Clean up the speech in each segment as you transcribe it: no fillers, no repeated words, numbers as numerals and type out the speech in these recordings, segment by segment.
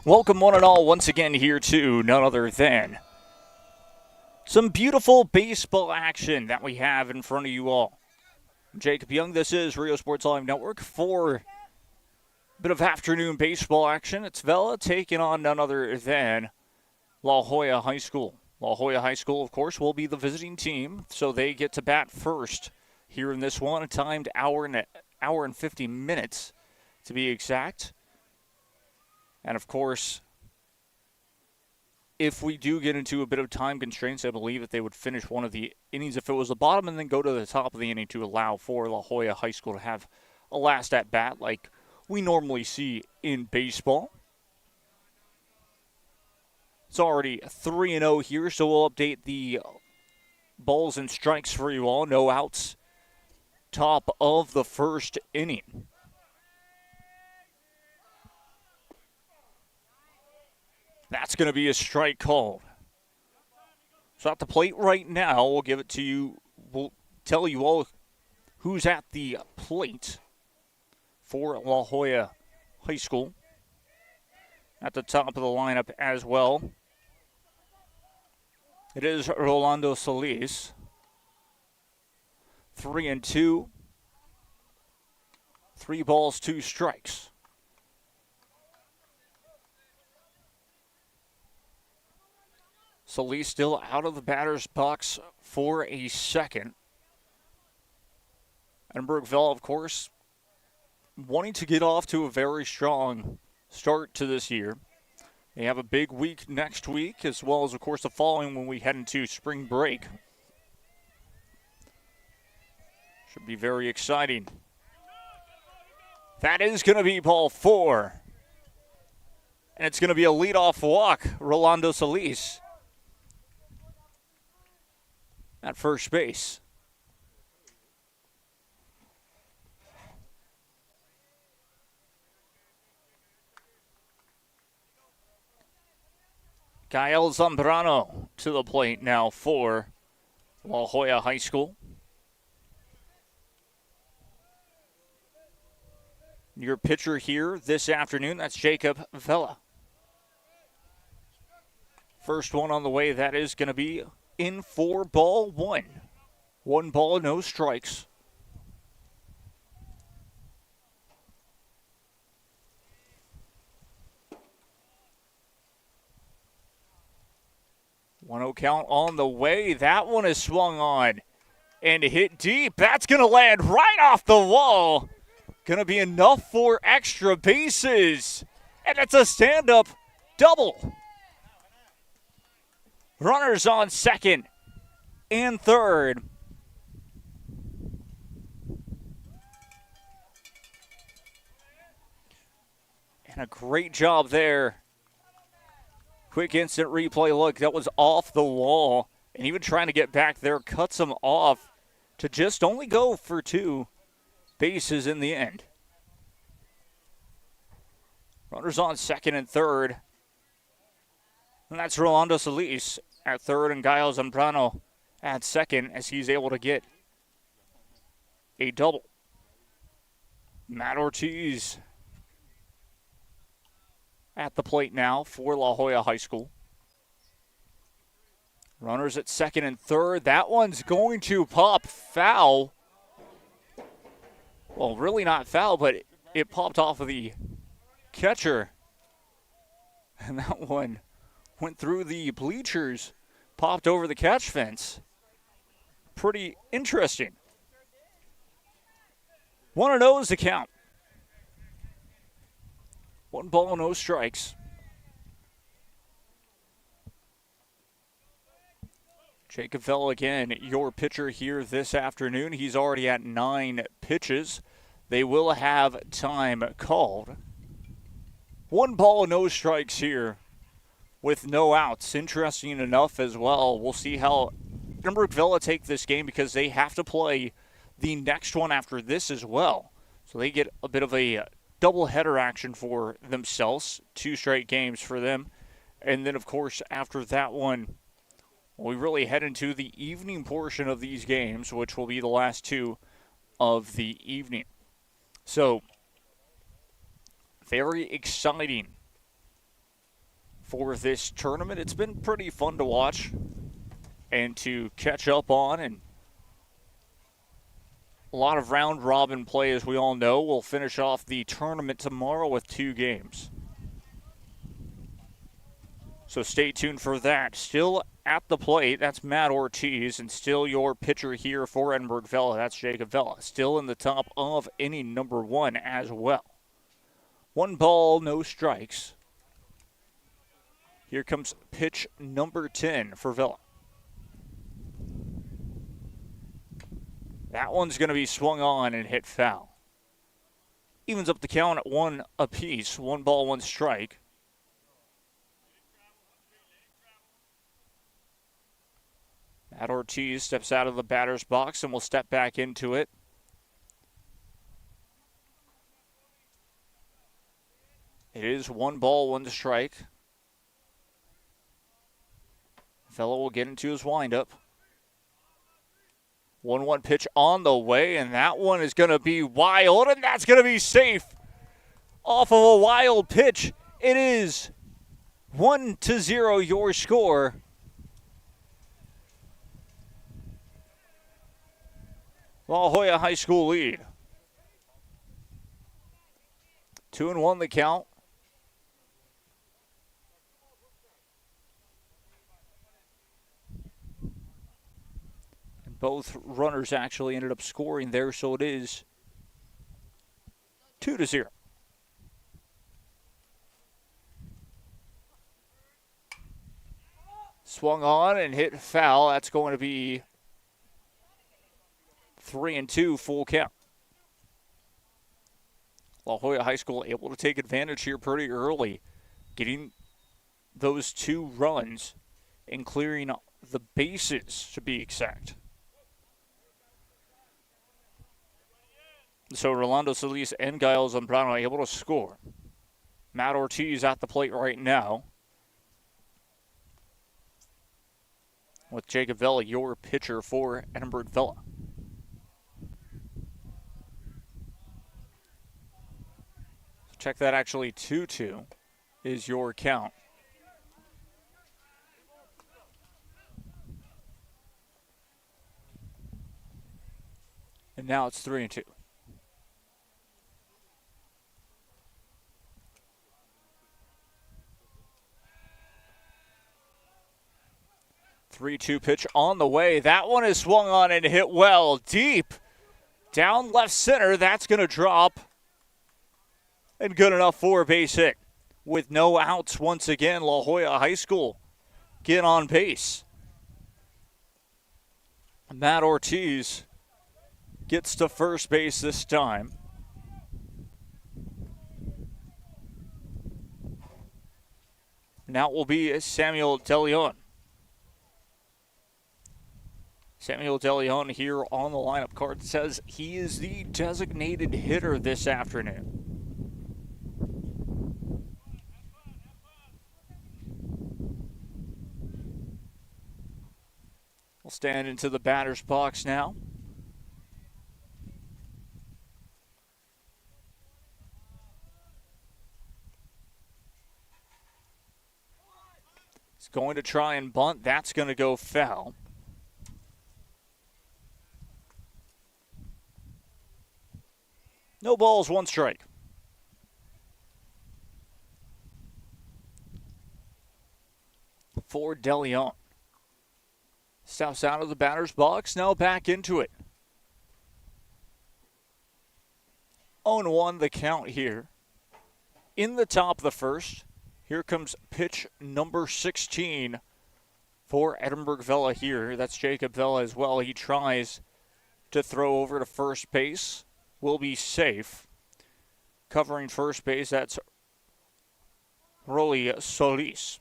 Welcome one and all once again here to none other than some beautiful baseball action that we have in front of you all. I'm Jacob Young, this is Rio Sports Live Network for a bit of afternoon baseball action. It's Vela taking on none other than La Joya High School. La Joya High School, of course, will be the visiting team, so they get to bat first here in this one, a timed hour and 50 minutes to be exact. And, of course, if we do get into a bit of time constraints, I believe that they would finish one of the innings if it was the bottom and then go to the top of the inning to allow for La Joya High School to have a last at-bat like we normally see in baseball. It's already 3-0 here, so we'll update the balls and strikes for you all. No outs, top of the first inning. That's going to be a strike called. So at the plate right now, we'll give it to you. We'll tell you all who's at the plate for La Joya High School. At the top of the lineup as well, it is Rolando Solis. 3-2. 3 balls, 2 strikes. Solis still out of the batter's box for a second. Edinburg Vela, of course, wanting to get off to a very strong start to this year. They have a big week next week, as well as, of course, the following when we head into spring break. Should be very exciting. That is going to be ball 4. And it's going to be a leadoff walk, Rolando Solis at first base. Gael Zambrano to the plate now for La Joya High School. Your pitcher here this afternoon, that's Jacob Vela. First one on the way, that is going to be in for ball 1. 1 ball, no strikes. One 0 count on the way. That one is swung on and hit deep. That's going to land right off the wall. Going to be enough for extra bases. And it's a stand-up double. Runners on second and third. And a great job there. Quick instant replay look. That was off the wall. And even trying to get back there cuts him off to just only go for 2 bases in the end. Runners on second and third. And that's Rolando Solis at third and Gael Zambrano at second as he's able to get a double. Matt Ortiz at the plate now for La Joya High School. Runners at second and third. That one's going to pop foul. Well, really not foul, but it popped off of the catcher. And that one went through the bleachers, popped over the catch fence. Pretty interesting. 1-0 is the count. 1 ball, no strikes. Jacob Vela again, your pitcher here this afternoon. He's already at 9 pitches. They will have time called. 1 ball, no strikes here with no outs. Interesting enough as well. We'll see how Edinburg Vela take this game because they have to play the next one after this as well. So they get a bit of a double-header action for themselves. 2 straight games for them. And then, of course, after that one, we really head into the evening portion of these games, which will be the last 2 of the evening. So, very exciting for this tournament. It's been pretty fun to watch and to catch up on, and a lot of round robin play, as we all know. We'll finish off the tournament tomorrow with 2 games. So stay tuned for that. Still at the plate, that's Matt Ortiz, and still your pitcher here for Edinburg Vela, that's Jacob Vela. Still in the top of inning number 1 as well. 1 ball, no strikes. Here comes pitch number 10 for Vela. That one's going to be swung on and hit foul. Evens up the count at 1 apiece. 1 ball, 1 strike. Matt Ortiz steps out of the batter's box and will step back into it. It is 1 ball, 1 strike. Vela will get into his windup. 1-1 pitch on the way, and that one is going to be wild, and that's going to be safe. Off of a wild pitch, it is 1-0 your score. La Joya High School lead. 2-1 the count. Both runners actually ended up scoring there, so it is 2-0. Swung on and hit foul. That's going to be 3-2 full count. La Joya High School able to take advantage here pretty early, getting those 2 runs and clearing the bases, to be exact. So Rolando Solis and Giles Zambrano are able to score. Matt Ortiz at the plate right now, with Jacob Vela, your pitcher for Edinburg Vela. So check that, actually 2-2 is your count. And now it's 3-2. 3-2 pitch on the way. That one is swung on and hit well deep down left center. That's going to drop. And good enough for a base hit. With no outs once again, La Joya High School get on base. Matt Ortiz gets to first base this time. Now it will be Samuel DeLeon. Samuel DeLeon here on the lineup card says he is the designated hitter this afternoon. We'll stand into the batter's box now. He's going to try and bunt. That's going to go foul. No balls, 1 strike. For DeLeon. Steps out of the batter's box, now back into it. 0-1 the count here. In the top of the first, here comes pitch number 16 for Edinburg Vela here. That's Jacob Vela as well. He tries to throw over to first base. Will be safe. Covering first base, that's Rolly Solis.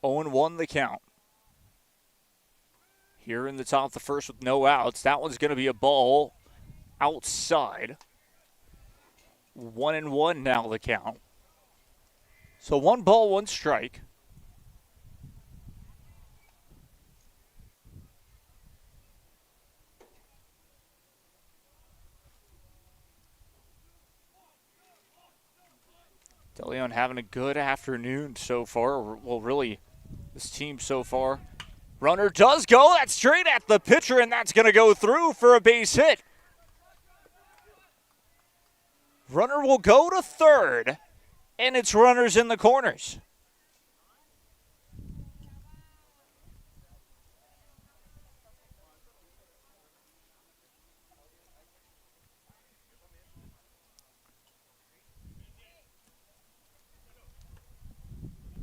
Oh, 1 the count. Here in the top of the first with no outs. That one's going to be a ball outside. 1-1 now the count. So 1 ball, 1 strike. De Leon having a good afternoon so far. Well, really, this team so far. Runner does go. That's straight at the pitcher, and that's going to go through for a base hit. Runner will go to third, and it's runners in the corners.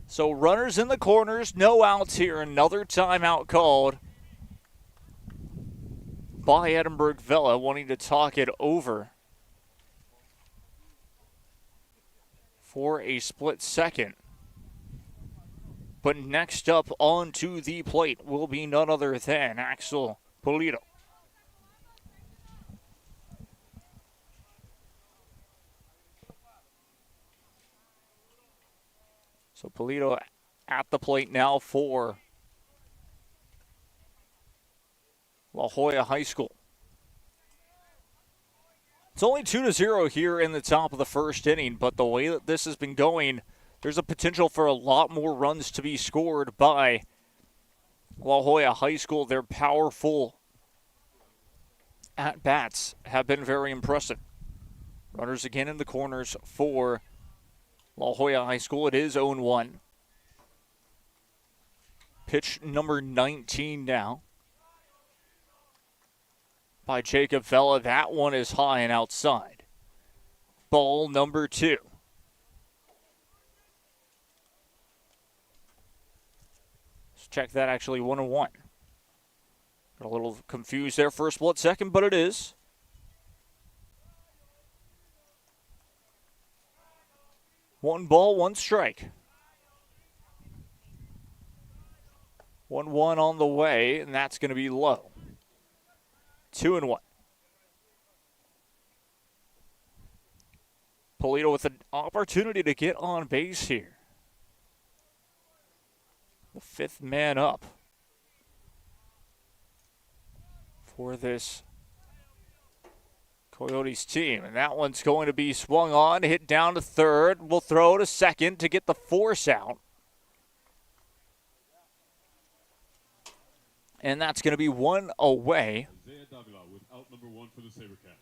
So runners in the corners, no outs here. Another timeout called by Edinburg Vela, wanting to talk it over for a split second. But next up onto the plate will be none other than Axel Polito. So Polito at the plate now for La Joya High School. It's only 2-0 here in the top of the first inning, but the way that this has been going, there's a potential for a lot more runs to be scored by La Joya High School. Their powerful at-bats have been very impressive. Runners again in the corners for La Joya High School. It is 0-1. Pitch number 19 now by Jacob Vela. That one is high and outside. Ball number 2. Let's check that, actually 1-1. Got a little confused there for a split second, but it is. One ball, one strike. 1-1 on the way, and that's going to be low. 2-1. Polito with an opportunity to get on base here. The fifth man up for this Coyotes team. And that one's going to be swung on, hit down to third. We'll throw to second to get the force out. And that's going to be one away. With out number 1 for the SaberCats.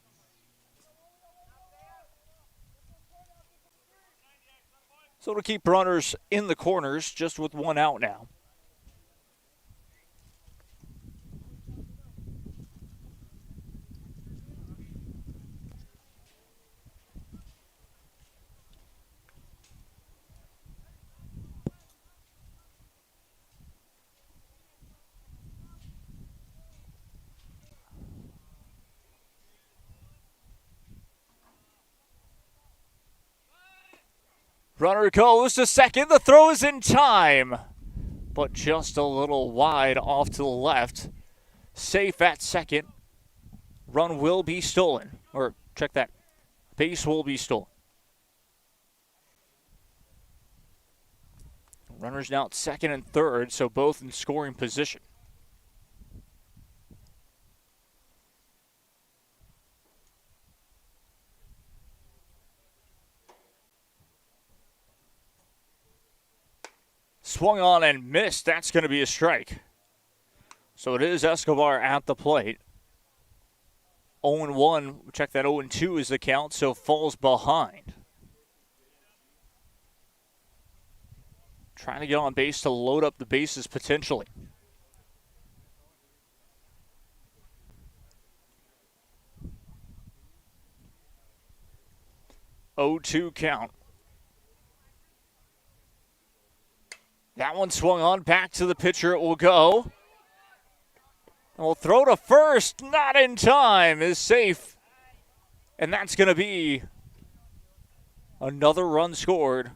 So to keep runners in the corners, just with one out now. Runner goes to second. The throw is in time, but just a little wide off to the left. Safe at second. Run will be stolen. Or check that. Base will be stolen. Runners now at second and third, so both in scoring position. Swung on and missed. That's going to be a strike. So it is Escobar at the plate. 0-1. Check that, 0-2 is the count, so falls behind. Trying to get on base to load up the bases potentially. Oh-2 count. That one swung on, back to the pitcher it will go. And we'll throw to first, not in time, is safe. And that's going to be another run scored.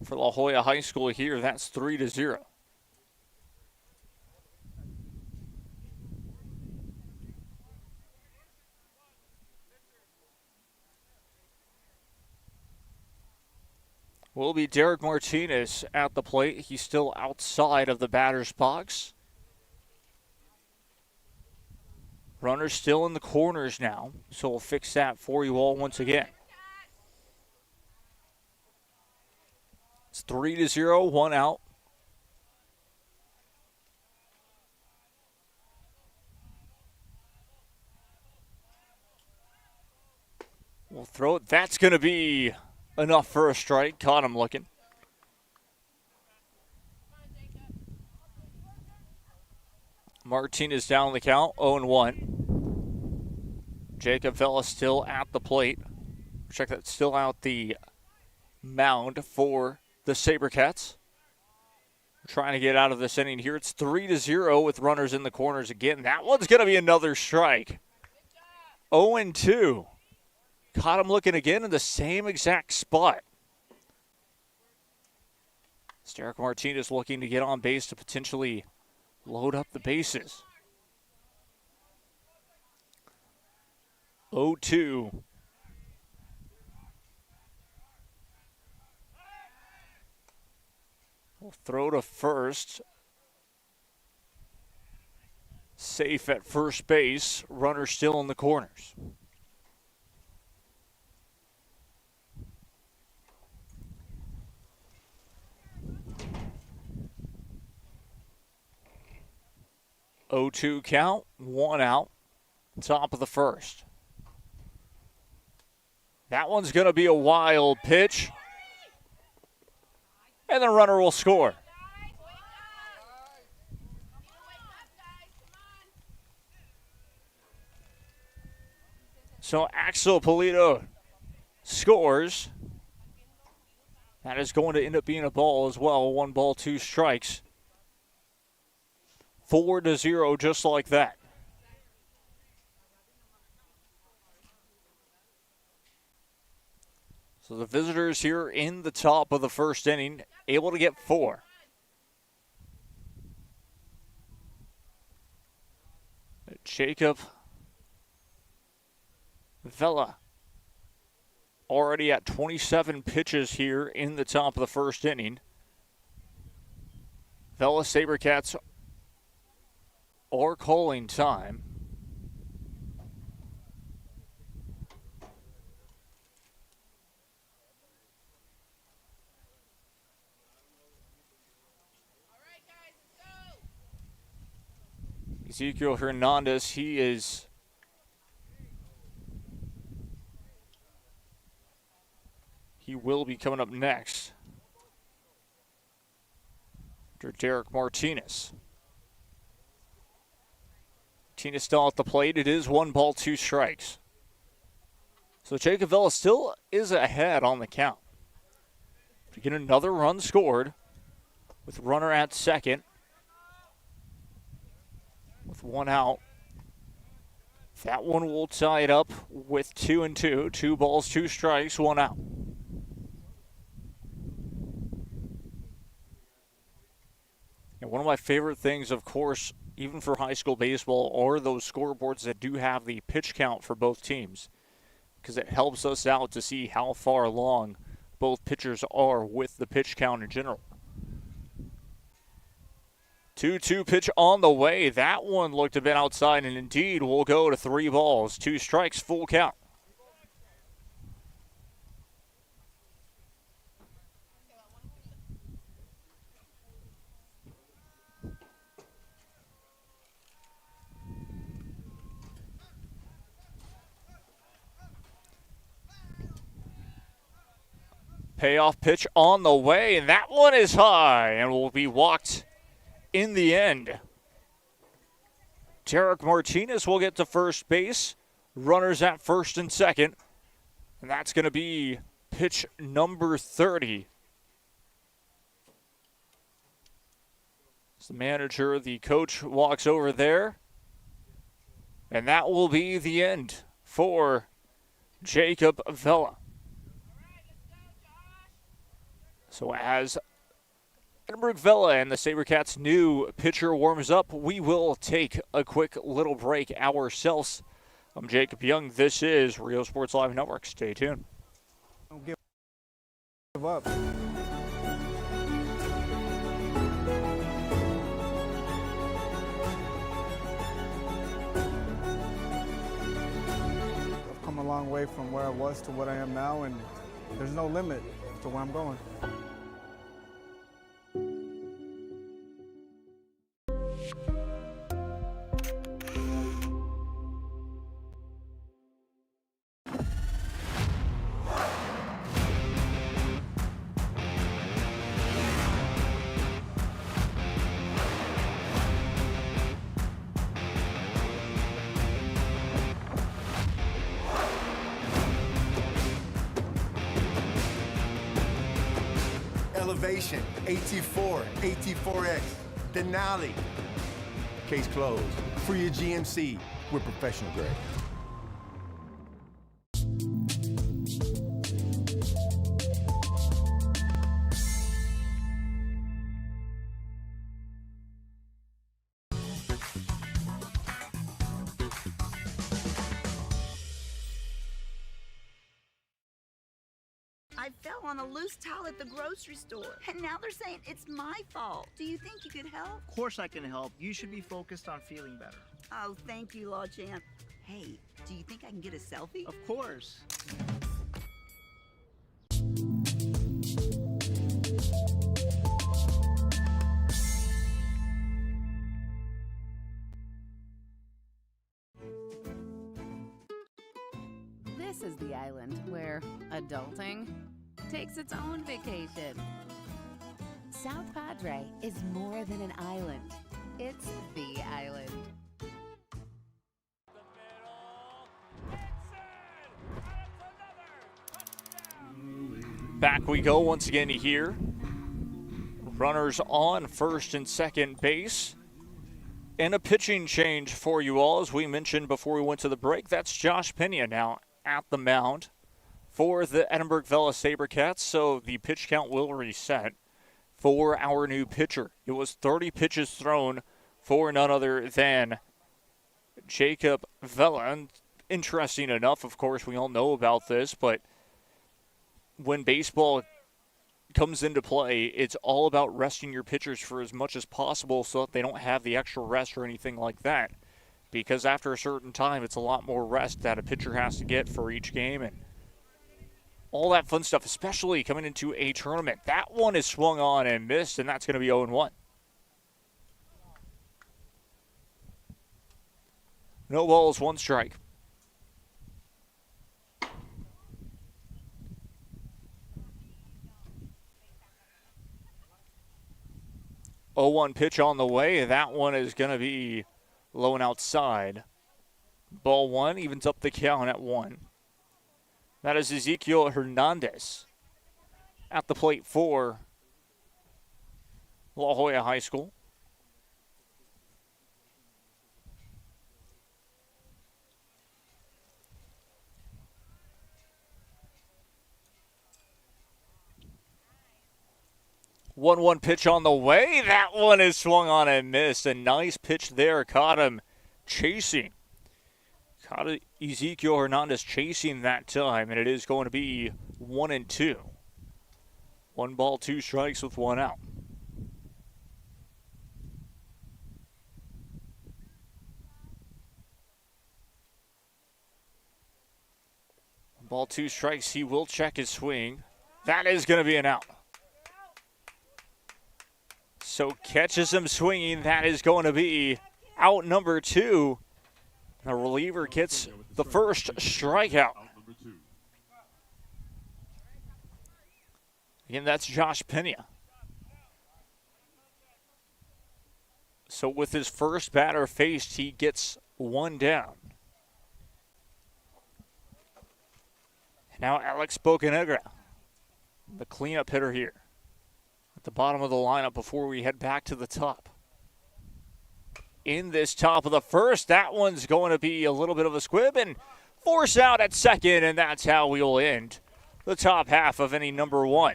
For La Joya High School here, that's 3-0. will be Derek Martinez at the plate. He's still outside of the batter's box. Runners still in the corners now, so we'll fix that for you all once again. It's 3-0, 1 out. We'll throw it. That's going to be enough for a strike. Caught him looking. Martinez down the count, 0-1. Jacob Vela still at the plate. Check that, still out the mound for the SaberCats. We're trying to get out of this inning here. It's 3-0 with runners in the corners again. That one's going to be another strike. 0-2. Caught him looking again in the same exact spot. Derek Martinez looking to get on base to potentially load up the bases. 0-2. We'll throw to first. Safe at first base. Runner still in the corners. Oh-2 count, 1 out, top of the first. That one's going to be a wild pitch. And the runner will score. So Axel Polito scores. That is going to end up being a ball as well. 1 ball, 2 strikes. 4-0, just like that. So the visitors here in the top of the first inning, able to get 4. Jacob Vela already at 27 pitches here in the top of the first inning. Vela SaberCats are calling time. Ezekiel Hernandez, he will be coming up next after Derek Martinez. Martinez still at the plate. It is 1 ball, 2 strikes. So Jacob Vela still is ahead on the count. To get another run scored with runner at second. With 1 out. That one will tie it up with 2-2. 2 balls, 2 strikes, 1 out. And one of my favorite things, of course, even for high school baseball, are those scoreboards that do have the pitch count for both teams, because it helps us out to see how far along both pitchers are with the pitch count in general. 2-2 pitch on the way. That one looked a bit outside, and indeed will go to 3 balls, 2 strikes, full count. Payoff pitch on the way, and that one is high and will be walked in the end. Derek Martinez will get to first base. Runners at first and second. And that's going to be pitch number 30. As the manager, the coach walks over there. And that will be the end for Jacob Vela. So as Edinburg Vela and the SaberCats' new pitcher warms up, we will take a quick little break ourselves. I'm Jacob Young. This is Rio Sports Live Network. Stay tuned. give up. I've come a long way from where I was to what I am now, and there's no limit to where I'm going. Elevation, AT4, AT4X, Denali. Case closed. Free your GMC. We're professional grade. I fell on a loose towel at the grocery store, and now they're saying it's my fault. Do you think you could help? Of course I can help. You should be focused on feeling better. Oh, thank you, Law Champ. Hey, do you think I can get a selfie? Of course. This is the island where adulting takes its own vacation. South Padre is more than an island. It's the island. Back we go once again here. Runners on first and second base. And a pitching change for you all, as we mentioned before we went to the break. That's Josh Pena now at the mound for the Edinburg Vela SaberCats, so the pitch count will reset for our new pitcher. It was 30 pitches thrown for none other than Jacob Vela. And interesting enough, of course, we all know about this, but when baseball comes into play, it's all about resting your pitchers for as much as possible so that they don't have the extra rest or anything like that. Because after a certain time, it's a lot more rest that a pitcher has to get for each game and all that fun stuff, especially coming into a tournament. That one is swung on and missed, and that's going to be 0-1. No balls, one strike. Oh, 1 pitch on the way. That one is going to be low and outside. Ball 1 evens up the count at 1. That is Ezekiel Hernandez at the plate for La Joya High School. One pitch on the way. That one is swung on and missed. A nice pitch there. Caught him chasing. Caught Ezekiel Hernandez chasing that time, and it is going to be 1-2. 1 ball, 2 strikes with 1 out. Ball, 2 strikes. He will check his swing. That is going to be an out. So catches him swinging. That is going to be out number 2. The reliever gets the first strikeout. Again, that's Josh Pena. So with his first batter faced, he gets 1 down. Now Alex Bocanegra, the cleanup hitter here, at the bottom of the lineup before we head back to the top. In this top of the first, that one's going to be a little bit of a squib and force out at second, and that's how we will end the top half of inning number 1.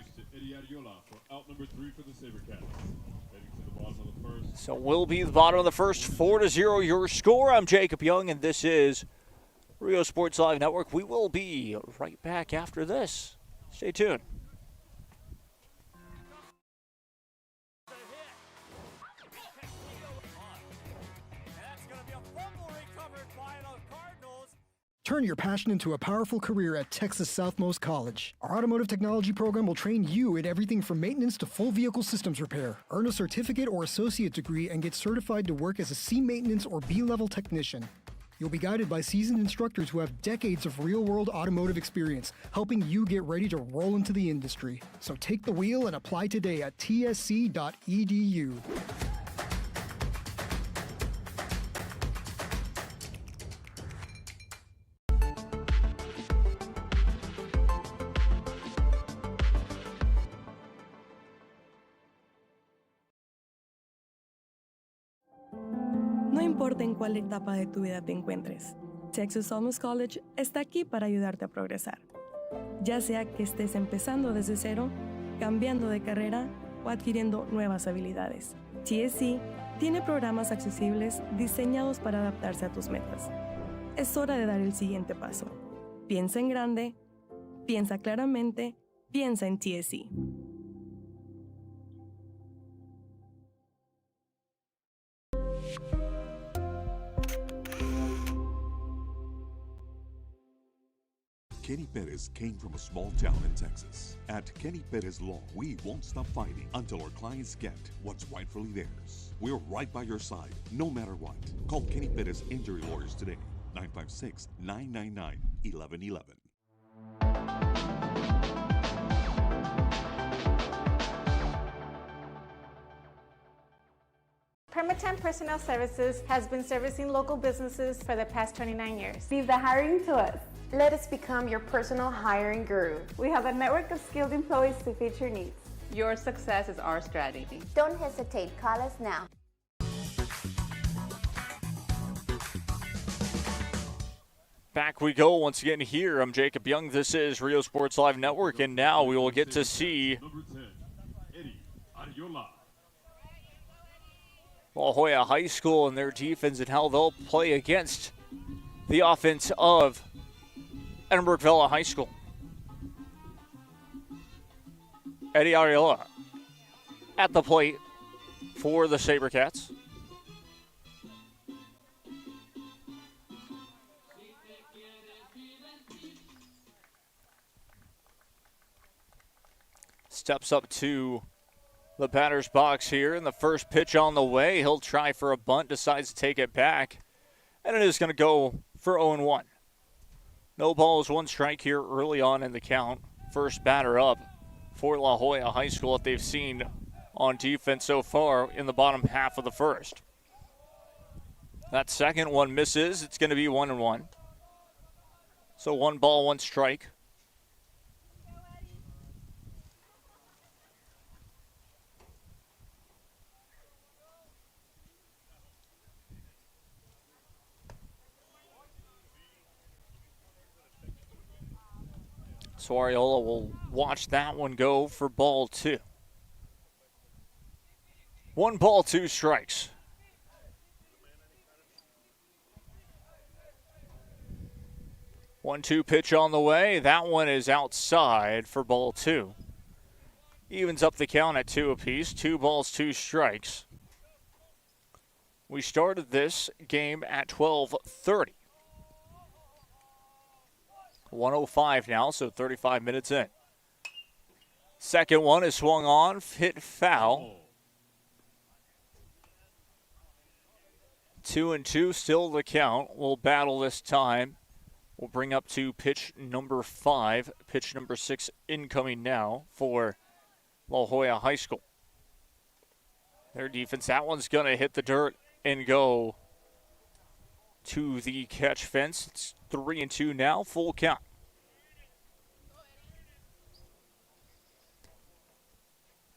So we'll be the bottom of the first, 4-0 your score. I'm Jacob Young, and this is Rio Sports Live Network. We will be right back after this. Stay tuned. Turn your passion into a powerful career at Texas Southmost College. Our automotive technology program will train you in everything from maintenance to full vehicle systems repair. Earn a certificate or associate degree and get certified to work as a C maintenance or B-level technician. You'll be guided by seasoned instructors who have decades of real-world automotive experience, helping you get ready to roll into the industry. So take the wheel and apply today at tsc.edu. No importa en cuál etapa de tu vida te encuentres, Texas Almost College está aquí para ayudarte a progresar. Ya sea que estés empezando desde cero, cambiando de carrera o adquiriendo nuevas habilidades, TSC tiene programas accesibles diseñados para adaptarse a tus metas. Es hora de dar el siguiente paso. Piensa en grande, piensa claramente, piensa en TSC. Kenny Perez came from a small town in Texas. At Kenny Perez Law, we won't stop fighting until our clients get what's rightfully theirs. We're right by your side, no matter what. Call Kenny Perez Injury Lawyers today, 956-999-1111. Permatemp Personnel Services has been servicing local businesses for the past 29 years. Leave the hiring to us. Let us become your personal hiring guru. We have a network of skilled employees to fit your needs. Your success is our strategy. Don't hesitate, call us now. Back we go once again here. I'm Jacob Young. This is Rio Sports Live Network, and now we will get to see La Joya High School and their defense and how they'll play against the offense of Edinburg Vela High School. Eddie Ariola at the plate for the SaberCats. Steps up to the batter's box here, and the first pitch on the way. He'll try for a bunt, decides to take it back, and it is going to go for 0-1. No balls, one strike here early on in the count. First batter up for La Joya High School that they've seen on defense so far in the bottom half of the first. That second one misses. It's going to be 1-1. So 1 ball, 1 strike. So Ariola will watch that one go for ball 2. 1 ball, 2 strikes. One-two pitch on the way. That one is outside for ball 2. Evens up the count at 2 apiece. 2 balls, 2 strikes. We started this game at 12:30. 1:05 now, so 35 minutes in. Second one is swung on, hit foul. 2-2, still the count. We'll battle this time. We'll bring up to pitch number 5. Pitch number 6 incoming now for La Joya High School. Their defense, that one's going to hit the dirt and go to the catch fence. It's 3-2 now, full count.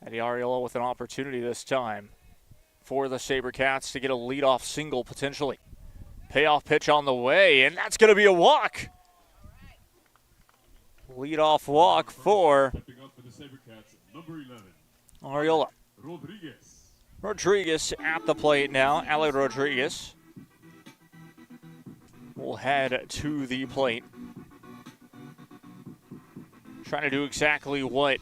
Eddie Ariola with an opportunity this time for the SaberCats to get a leadoff single potentially. Payoff pitch on the way, and that's going to be a walk. Leadoff walk for Ariola. Rodriguez at the plate now. Ale Rodriguez will head to the plate. Trying to do exactly what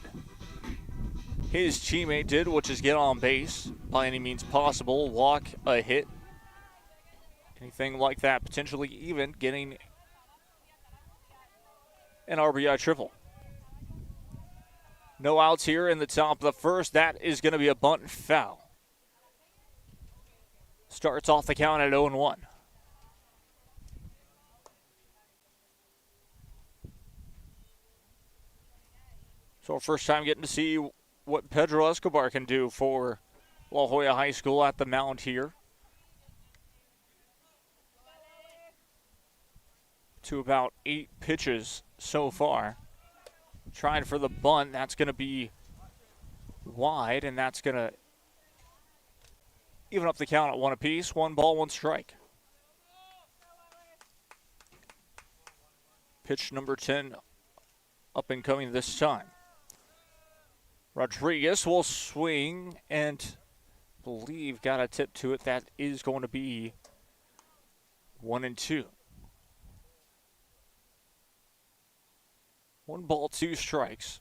his teammate did, which is get on base by any means possible, walk, a hit, anything like that, potentially even getting an RBI triple. No outs here in the top of the first. That is going to be a bunt and foul. Starts off the count at 0-1. So first time getting to see what Pedro Escobar can do for La Joya High School at the mound here. To about 8 pitches so far. Trying for the bunt. That's going to be wide, and that's going to even up the count at 1 apiece. 1 ball, 1 strike. Pitch number 10 up and coming this time. Rodriguez will swing and believe got a tip to it. That is going to be 1-2. 1 ball, 2 strikes.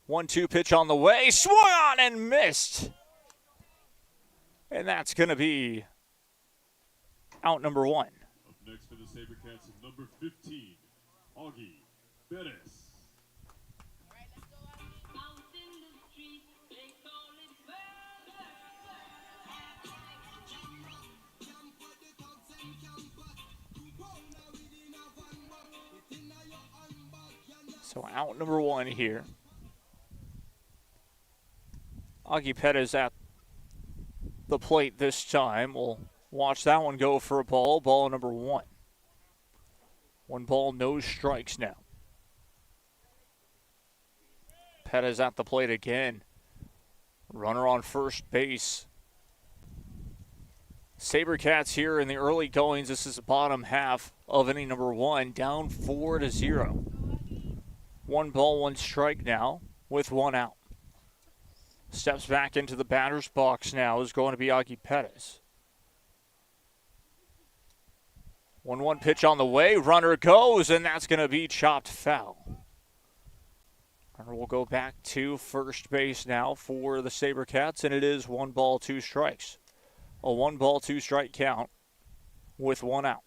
One-two pitch on the way. Swung on and missed. And that's going to be out number 1. Up next for the SaberCats is number 15, Augie Perez. So out number 1 here. Augie Perez at the plate this time. We'll watch that one go for a ball. Ball number 1. 1 ball, no strikes now. Perez at the plate again. Runner on first base. SaberCats here in the early goings. This is the bottom half of inning number 1. Down 4-0. 1 ball, 1 strike now with 1 out. Steps back into the batter's box now is going to be Augie Perez. 1-1 pitch on the way. Runner goes, and that's going to be chopped foul. Runner will go back to first base now for the SaberCats, and it is 1 ball, 2 strikes. A 1 ball, 2 strike count with 1 out.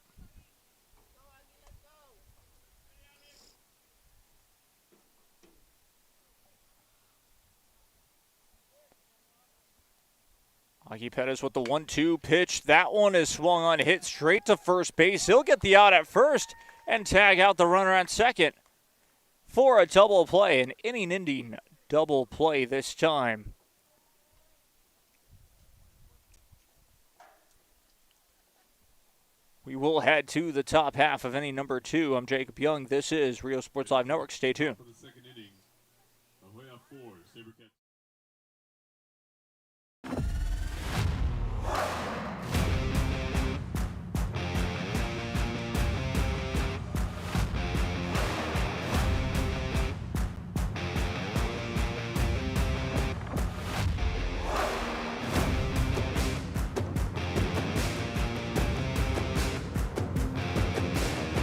Augie Perez with the 1-2 pitch. That one is swung on, hit straight to first base. He'll get the out at first and tag out the runner at second for a double play, an inning-ending double play this time. We will head to the top half of inning number 2. I'm Jacob Young. This is Rio Sports Live Network. Stay tuned. For the second inning, La Joya 4, SaberCats.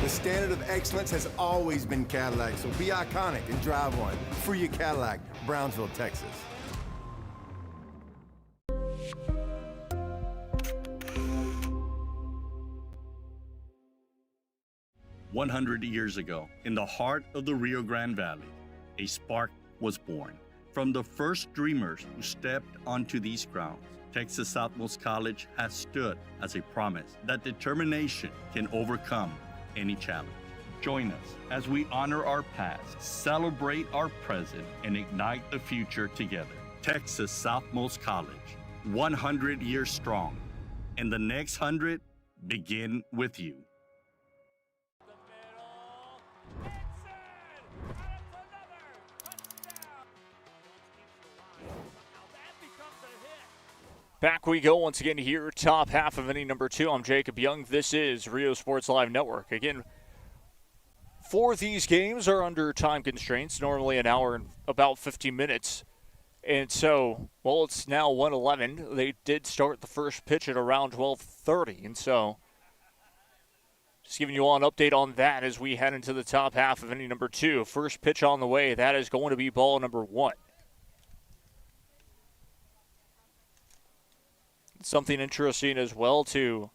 The standard of excellence has always been Cadillac, so be iconic and drive one. Free your Cadillac, Brownsville, Texas. "100 years ago, in the heart of the Rio Grande Valley, a spark was born. From the first dreamers who stepped onto these grounds, Texas Southmost College has stood as a promise that determination can overcome any challenge. Join us as we honor our past, celebrate our present, and ignite the future together. Texas Southmost College, 100 years strong, and the next 100 begin with you. Back we go once again here, top half of inning number 2. I'm Jacob Young. This is Rio Sports Live Network. Again, 4 of these games are under time constraints, normally an hour and about 50 minutes. And so, well, it's now 1:11. They did start the first pitch at around 12:30. And so, just giving you all an update on that as we head into the top half of inning number 2. First pitch on the way. That is going to be ball number 1. Something interesting as well to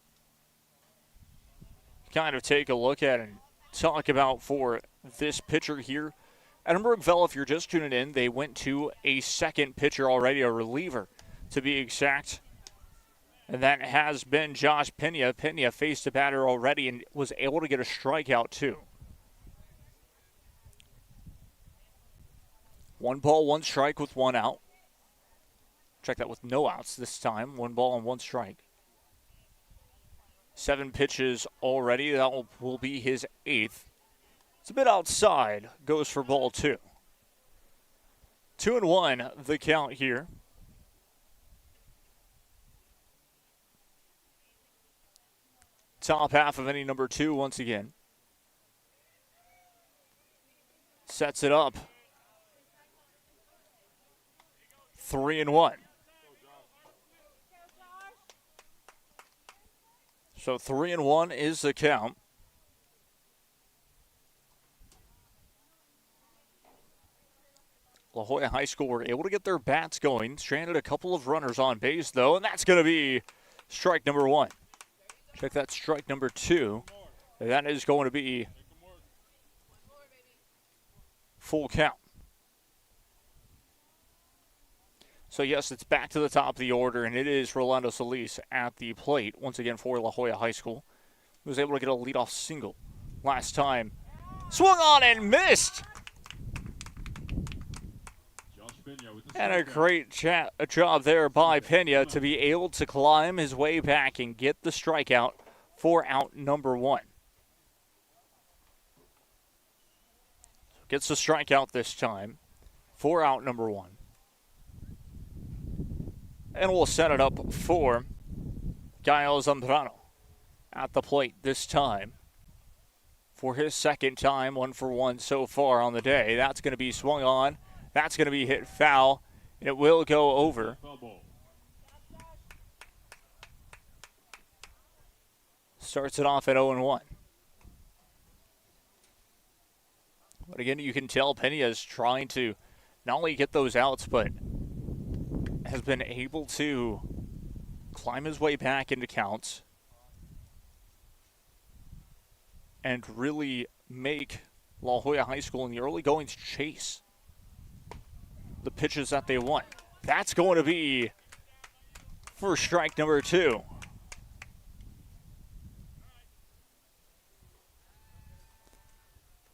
kind of take a look at and talk about for this pitcher here. Edinburg Vela, if you're just tuning in, they went to a second pitcher already, a reliever to be exact. And that has been Josh Pena. Pena faced a batter already and was able to get a strikeout too. 1 ball, 1 strike with 1 out. Check that with no outs this time. 1 ball and 1 strike. 7 pitches already. That will be his 8th. It's a bit outside. Goes for ball 2. 2-1 the count here. Top half of inning number 2 once again. Sets it up. 3-1. So 3-1 is the count. La Joya High School were able to get their bats going. Stranded a couple of runners on base, though, and that's going to be strike number 1. Check that, strike number 2. And that is going to be full count. So, yes, it's back to the top of the order, and it is Rolando Solis at the plate once again for La Joya High School. He was able to get a leadoff single last time. Swung on and missed! And a great job there by Pena to be able to climb his way back and get the strikeout for out number 1. Gets the strikeout this time for out number 1. And we'll set it up for Gael Zambrano at the plate this time for his second time, 1 for 1 so far on the day. That's going to be swung on. That's going to be hit foul, and it will go over. Starts it off at 0-1. But again, you can tell Pena is trying to not only get those outs, but has been able to climb his way back into counts and really make La Joya High School in the early goings chase the pitches that they want. That's going to be for strike number 2.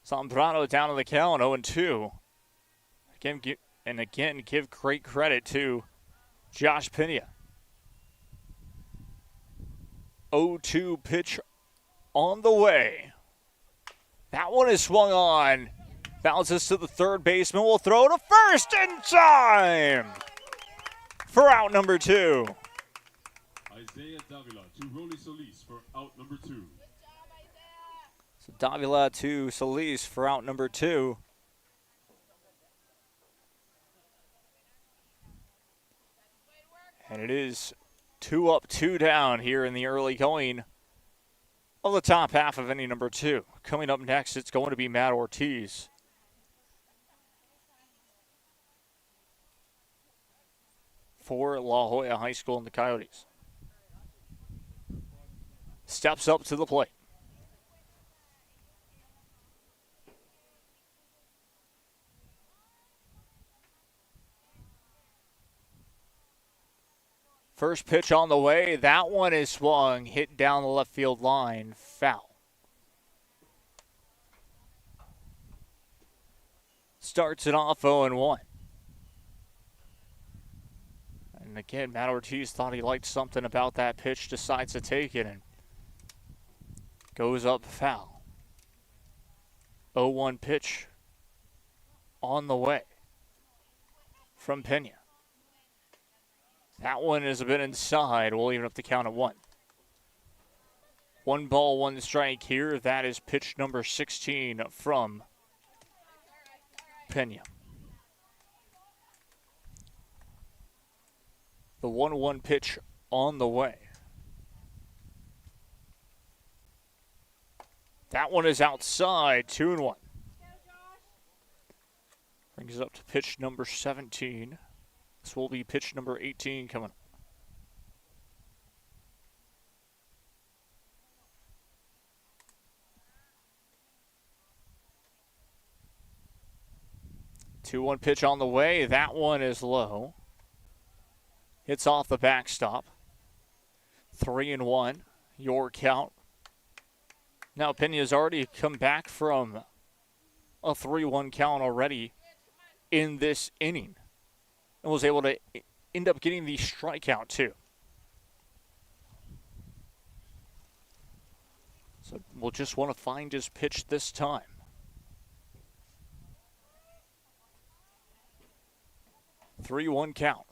Zambrano down on the count, 0-2. Again, give great credit to Josh Pena. 0-2 pitch on the way. That one is swung on. Bounces to the third baseman. Will throw to first in time for out number 2. Isaiah Davila to Rolly Solis for out number 2. So Davila to Solis for out number 2. And it is 2 up, 2 down here in the early going of the top half of inning number 2. Coming up next, it's going to be Matt Ortiz. For La Joya High School and the Coyotes. Steps up to the plate. First pitch on the way. That one is swung, hit down the left field line, foul. Starts it off 0-1. And again, Matt Ortiz thought he liked something about that pitch, decides to take it, and goes up foul. 0-1 pitch on the way from Pena. That one is a bit inside. We'll even up the count at 1. 1 ball, 1 strike here. That is pitch number 16 from Pena. The 1-1 pitch on the way. That one is outside, 2-1. Brings it up to pitch number 17. This will be pitch number 18 coming up. 2-1 pitch on the way. That one is low. Hits off the backstop. 3-1, your count. Now Pena's already come back from a 3-1 count already in this inning and was able to end up getting the strikeout too. So we'll just want to find his pitch this time. Three-one count.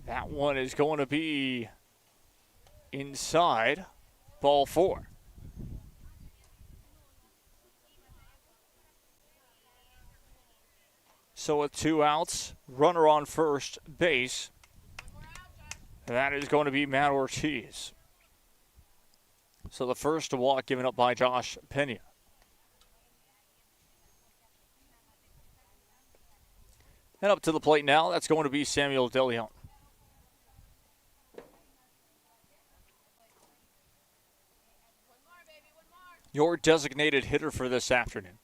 That one is going to be inside, ball 4. So with 2 outs, runner on first base. That is going to be Matt Ortiz. So the first walk given up by Josh Pena. And up to the plate now, that's going to be Samuel DeLeon. Your designated hitter for this afternoon.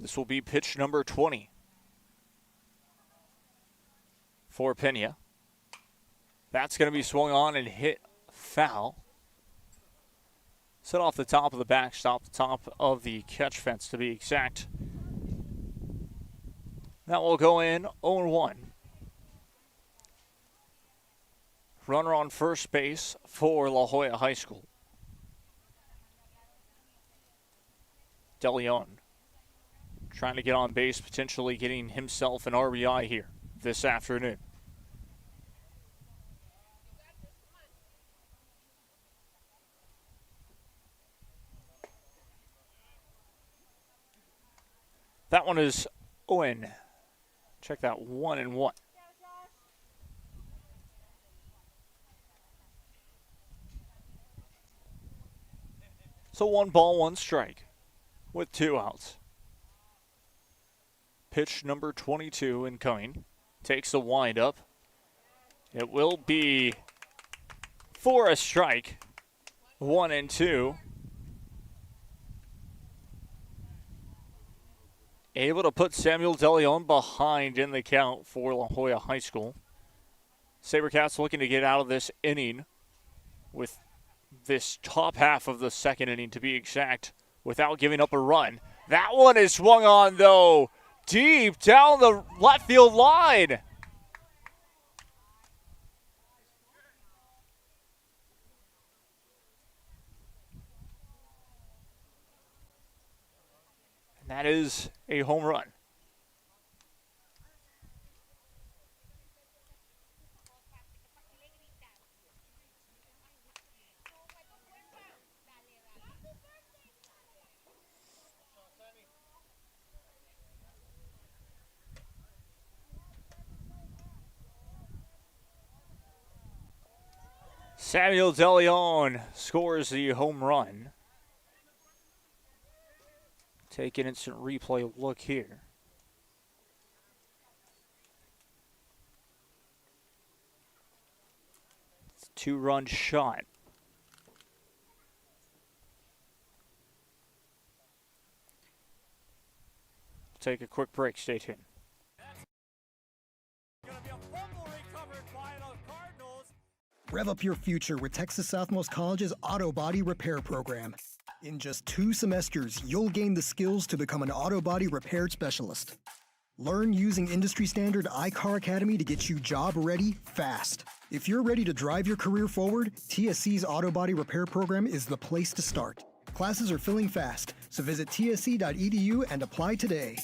This will be pitch number 20 for Pena. That's going to be swung on and hit foul. Set off the top of the backstop, the top of the catch fence to be exact. That will go in 0-1. Runner on first base for La Joya High School. DeLeon trying to get on base, potentially getting himself an RBI here this afternoon. That one is Owen. Check that, 1-1. So 1 ball, 1 strike with 2 outs. Pitch number 22 incoming. Takes the windup. It will be for a strike. 1-2. Able to put Samuel DeLeon behind in the count for La Joya High School. SaberCats looking to get out of this inning with this top half of the second inning to be exact without giving up a run. That one is swung on though, deep down the left field line. And that is a home run. Samuel DeLeon scores the home run. Take an instant replay look here. It's a 2-run shot. Take a quick break. Stay tuned. Rev up your future with Texas Southmost College's Auto Body Repair Program. In just 2 semesters, you'll gain the skills to become an auto body repair specialist. Learn using industry-standard iCar Academy to get you job-ready fast. If you're ready to drive your career forward, TSC's Auto Body Repair Program is the place to start. Classes are filling fast, so visit tsc.edu and apply today.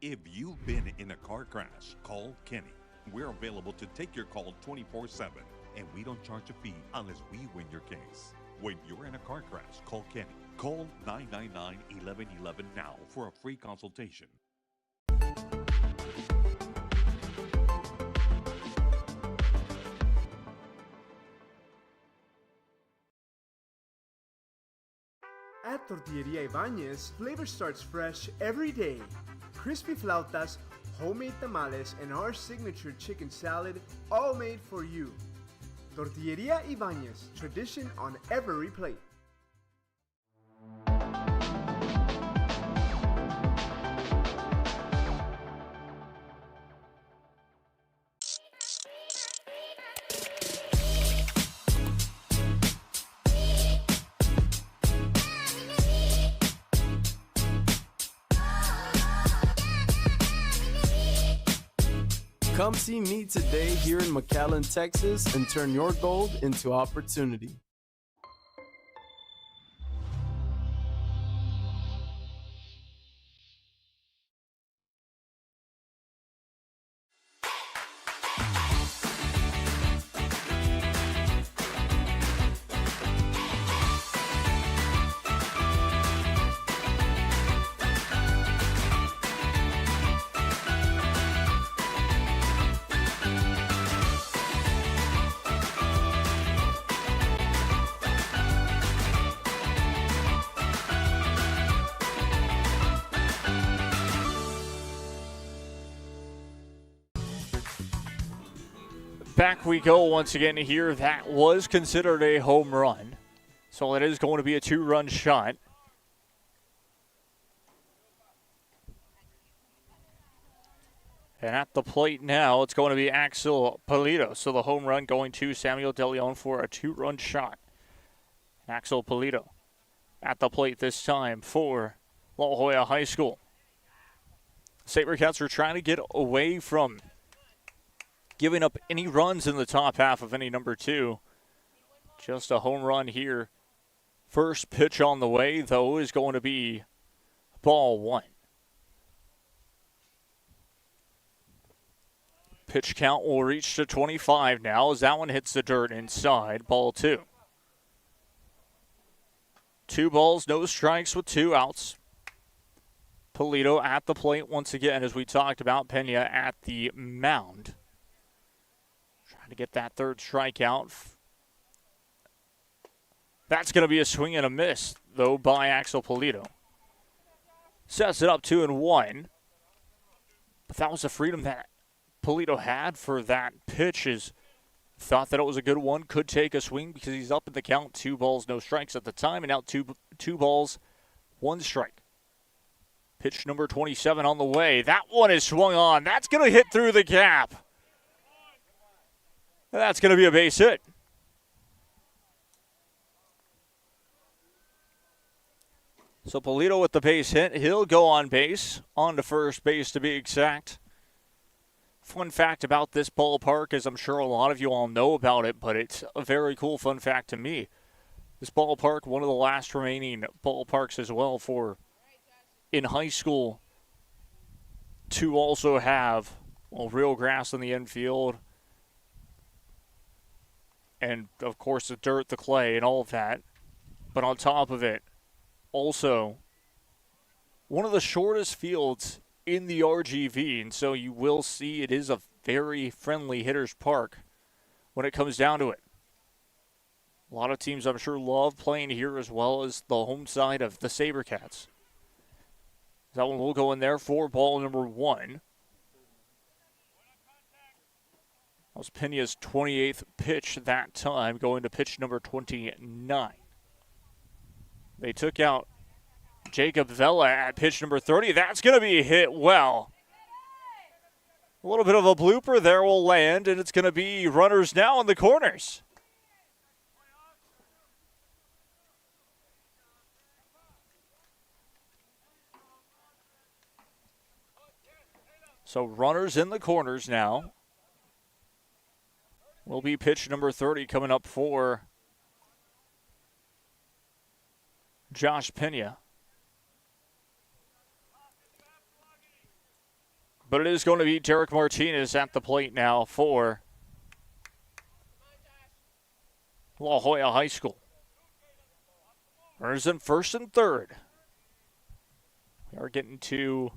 If you've been in a car crash, call Kenny. We're available to take your call 24/7, and we don't charge a fee unless we win your case. When you're in a car crash, call Kenny. Call 999-1111 now for a free consultation. At Tortilleria Ibañez, flavor starts fresh every day. Crispy flautas, homemade tamales, and our signature chicken salad, all made for you. Tortilleria Ibañez, tradition on every plate. Come see me today here in McAllen, Texas, and turn your gold into opportunity. Back we go once again here. That was considered a home run. So it is going to be a 2-run shot. And at the plate now, it's going to be Axel Polito. So the home run going to Samuel De Leon for a 2-run shot. Axel Polito at the plate this time for La Joya High School. SaberCats are trying to get away from giving up any runs in the top half of any number 2. Just a home run here. First pitch on the way, though, is going to be ball 1. Pitch count will reach to 25 now as that one hits the dirt inside. Ball 2. 2 balls, no strikes with 2 outs. Polito at the plate once again, as we talked about. Pena at the mound. Trying to get that 3rd strikeout. That's going to be a swing and a miss, though, by Axel Polito. Sets it up 2-1. But that was the freedom that Polito had for that pitch. Thought that it was a good one. Could take a swing because he's up in the count. 2 balls, no strikes at the time. And now two balls, 1 strike. Pitch number 27 on the way. That one is swung on. That's going to hit through the gap. That's going to be a base hit. So Polito with the base hit. He'll go on base, on to first base to be exact. Fun fact about this ballpark is I'm sure a lot of you all know about it, but it's a very cool fun fact to me. This ballpark, one of the last remaining ballparks as well for in high school to also have real grass in the infield. And, of course, the dirt, the clay, and all of that. But on top of it, also one of the shortest fields in the RGV. And so you will see it is a very friendly hitter's park when it comes down to it. A lot of teams, I'm sure, love playing here as well as the home side of the SaberCats. That one will go in there for ball number 1. That was Pena's 28th pitch that time, going to pitch number 29. They took out Jacob Vela at pitch number 30. That's going to be hit well. A little bit of a blooper there will land, and it's going to be runners now in the corners. So runners in the corners now. Will be pitch number 30 coming up for Josh Pena. But it is going to be Derek Martinez at the plate now for La Joya High School. Runners in first and third. We are getting to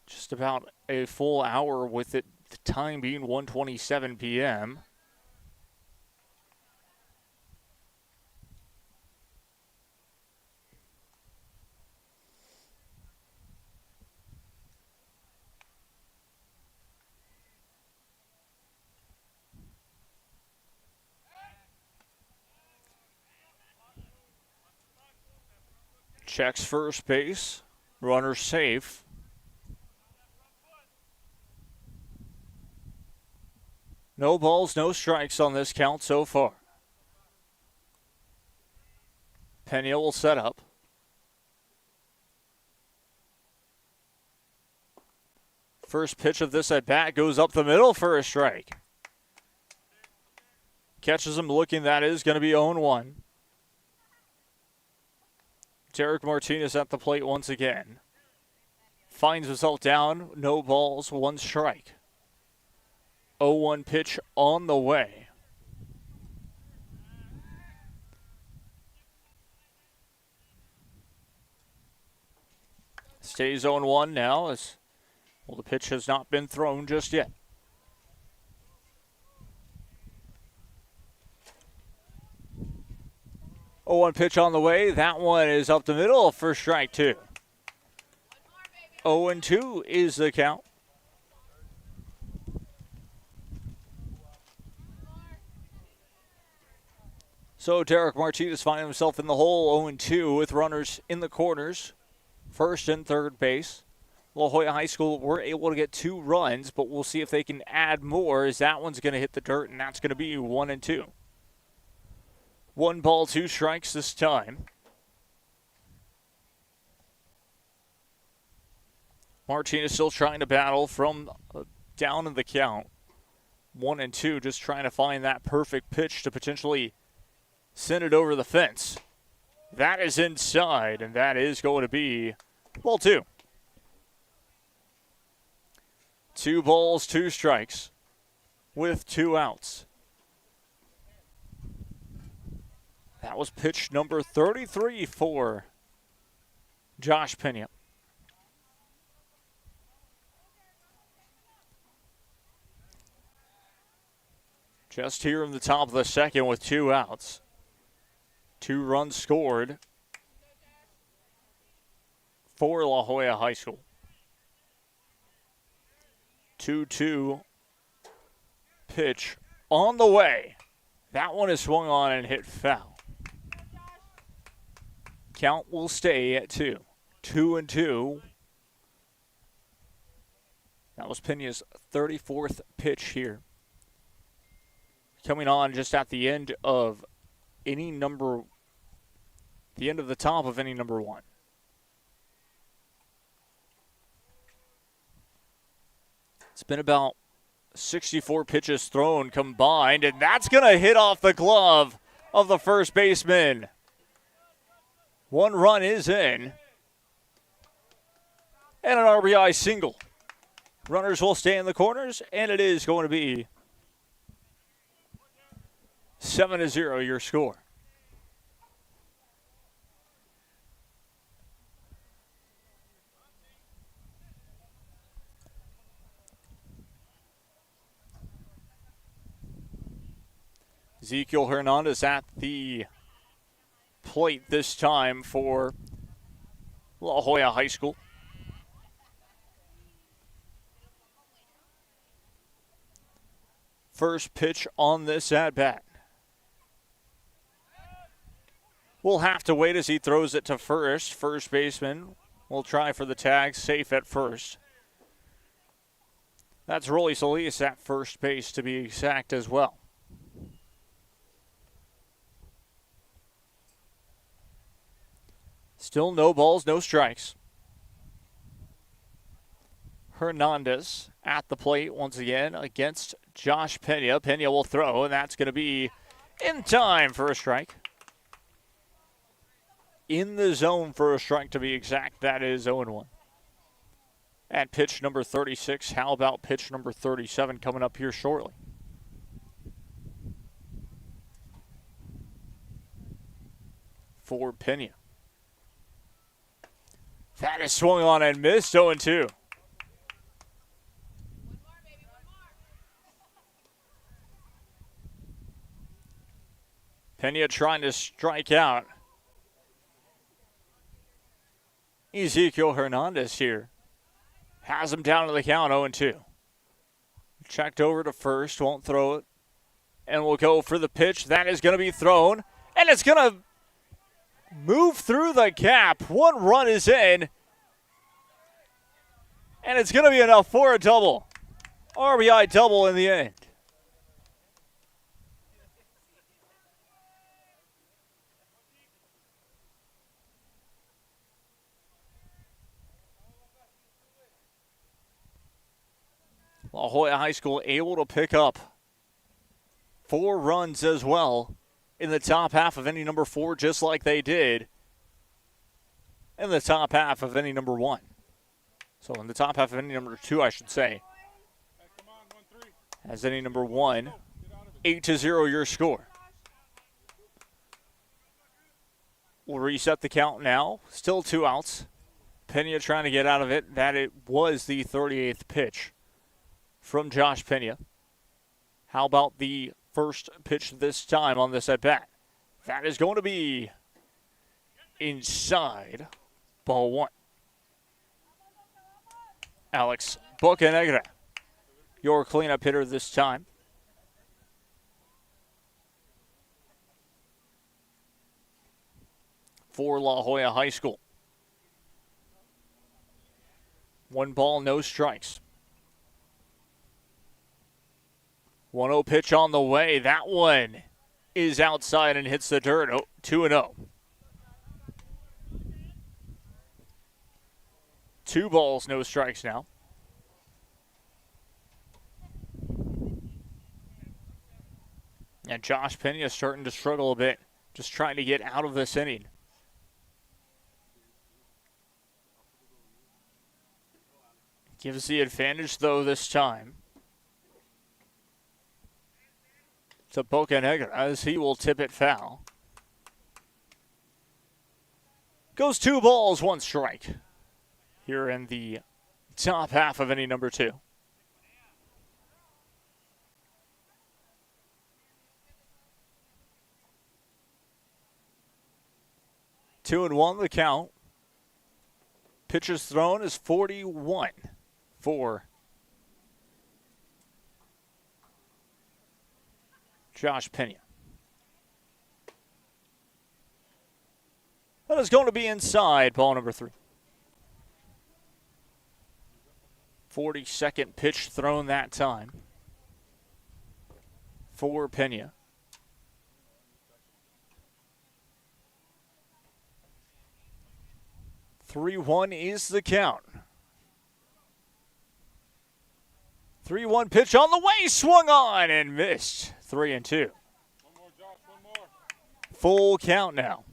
just about a full hour with it, the time being 1:27 p.m. Checks first base. Runner safe. No balls, no strikes on this count so far. Pena will set up. First pitch of this at bat goes up the middle for a strike. Catches him looking, that is going to be 0-1. Derek Martinez at the plate once again. Finds himself down, no balls, one strike. 0-1 pitch on the way. Stays 0-1 now as well, the pitch has not been thrown just yet. Oh, one pitch on the way. That one is up the middle for strike two. 0-2 is the count. So Derek Martinez finding himself in the hole, 0-2 with runners in the corners, first and third base. La Joya High School were able to get 2 runs, but we'll see if they can add more as that one's going to hit the dirt, and that's going to be 1-2. 1 ball, 2 strikes this time. Martinez still trying to battle from down in the count. 1-2, just trying to find that perfect pitch to potentially send it over the fence. That is inside, and that is going to be ball 2. 2 balls, 2 strikes with 2 outs. That was pitch number 33 for Josh Pena. Just here in the top of the second with 2 outs. 2 runs scored for La Joya High School. 2-2 pitch on the way. That one is swung on and hit foul. Count will stay at 2. 2-2. That was Pena's 34th pitch here. Coming on just at the end of the end of the top of inning number 1. It's been about 64 pitches thrown combined, and that's going to hit off the glove of the first baseman. 1 run is in. And an RBI single. Runners will stay in the corners, and it is going to be 7-0 your score. Ezekiel Hernandez at the plate this time for La Joya High School. First pitch on this at-bat. We'll have to wait as he throws it to first. First baseman will try for the tag, safe at first. That's Rolly Solis at first base to be exact as well. Still no balls, no strikes. Hernandez at the plate once again against Josh Pena. Pena will throw, and that's going to be in time for a strike. In the zone for a strike to be exact. That is 0-1. At pitch number 36, how about pitch number 37 coming up here shortly? for Pena. That is swung on and missed, 0-2. Pena trying to strike out. Ezekiel Hernandez here has him down to the count, 0-2. Checked over to first, won't throw it. And we'll go for the pitch. That is going to be thrown. And it's going to move through the gap. One run is in. And it's going to be enough for a double. RBI double in the end. La Joya High School able to pick up 4 runs as well in the top half of inning number 4, just like they did in the top half of inning number 1. So in the top half of inning number 2, I should say. As inning number 1, 8-0 your score. We'll reset the count now. Still 2 outs. Pena trying to get out of it. That it was the 38th pitch from Josh Pena. How about the first pitch this time on this at bat? That is going to be inside, ball 1. Alex Bocanegra, your cleanup hitter this time. For La Joya High School. 1 ball, no strikes. 1-0 pitch on the way. That one is outside and hits the dirt. 2-0. 2 balls, no strikes now. And Josh Pena is starting to struggle a bit, just trying to get out of this inning. Gives the advantage, though, this time to Bocanegra, as he will tip it foul. Goes 2 balls, 1 strike here in the top half of inning number 2. Two and 1 the count. Pitches thrown is 41 for Josh Pena. That is going to be inside, ball number 3. 42nd pitch thrown that time for Pena. Three 1 is the count. 3-1 pitch on the way, swung on and missed. 3-2. Full count now.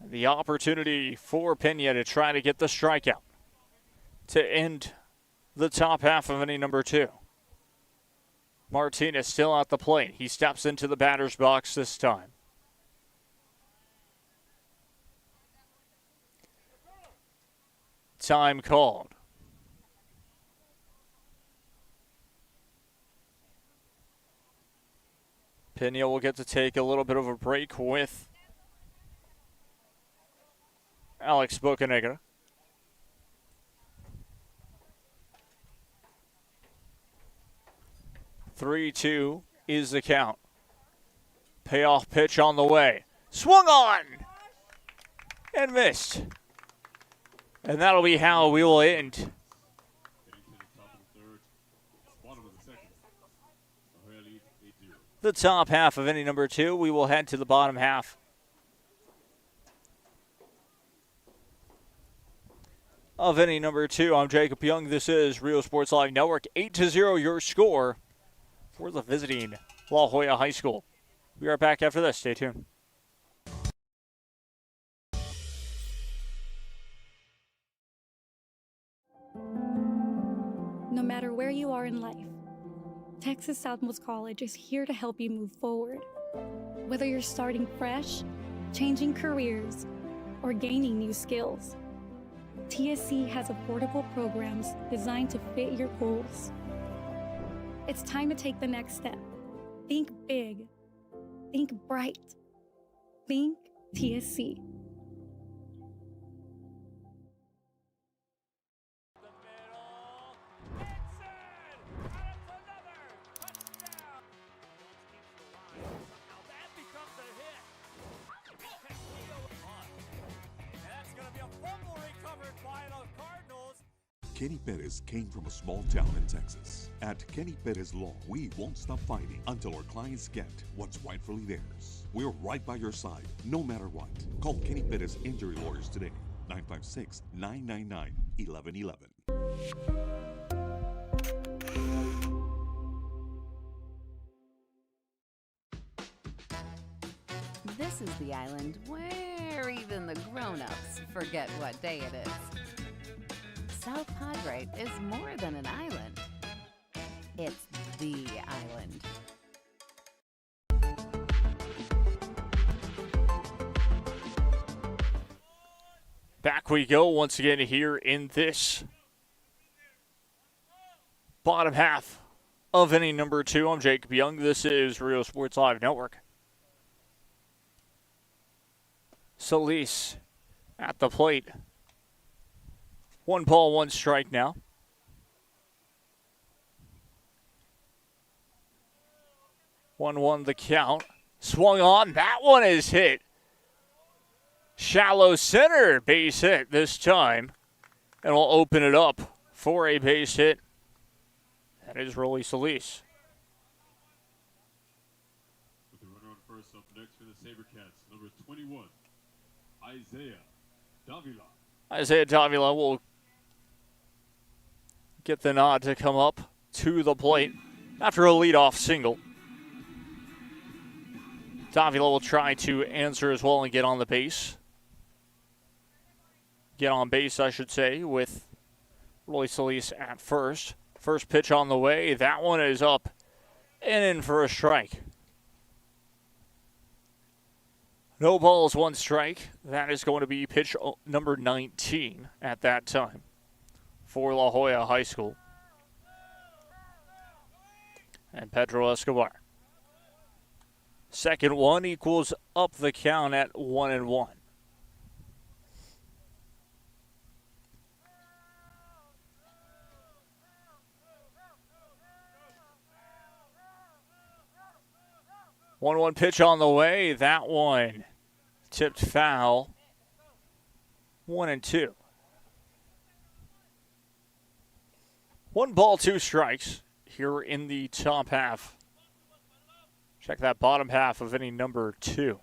The opportunity for Pena to try to get the strikeout to end the top half of inning number 2. Martinez still at the plate. He steps into the batter's box this time. Time called. Pena will get to take a little bit of a break with Alex Bocanegra. Three 2 is the count. Payoff pitch on the way. Swung on and missed. And that'll be how we will end the top half of inning number 2. We will head to the bottom half of inning number 2. I'm Jacob Young. This is Rio Sports Live Network. 8-0 your score for the visiting La Joya High School. We are back after this. Stay tuned. No matter where you are in life, Texas Southmost College is here to help you move forward Whether you're starting fresh, changing careers, or gaining new skills, TSC has affordable programs designed to fit your goals. It's time to take the next step. Think big. Think bright. Think TSC. Kenny Perez came from a small town in Texas. At Kenny Perez Law, we won't stop fighting until our clients get what's rightfully theirs. We're right by your side, no matter what. Call Kenny Perez Injury Lawyers today, 956-999-1111. This is the island where even the grown-ups forget what day it is. South Padre is more than an island. It's the island. Back we go once again here in this bottom half of inning number 2. I'm Jacob Young. This is Rio Sports Live Network. Solis at the plate. 1 ball, 1 strike now. One the count. Swung on. That one is hit. Shallow center base hit this time. And we'll open it up for a base hit. That is Rolly Solis. With the runner on first, up next for the SaberCats, number 21, Isaiah Davila. Isaiah Davila will get the nod to come up to the plate after a leadoff single. Davila will try to answer as well and get on the base. Get on base, I should say, with Rolly Solis at first. First pitch on the way. That one is up and in for a strike. No balls, 1 strike. That is going to be pitch number 19 at that time for La Joya High School. And Pedro Escobar. Second one equals up the count at 1-1. One pitch on the way. That one tipped foul. 1-2. 1 ball, 2 strikes here in the top half. Check that bottom half of inning number 2.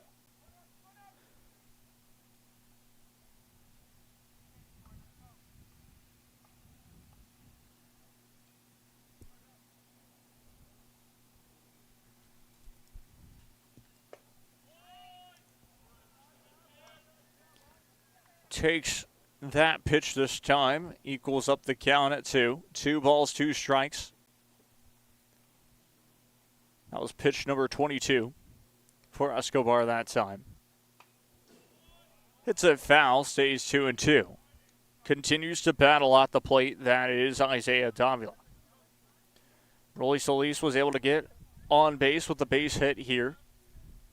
Takes that pitch this time, equals up the count at 2. 2 balls, 2 strikes. That was pitch number 22 for Escobar that time. Hits it foul, stays 2-2. Continues to battle at the plate. That is Isaiah Davila. Rolly Solis was able to get on base with the base hit here.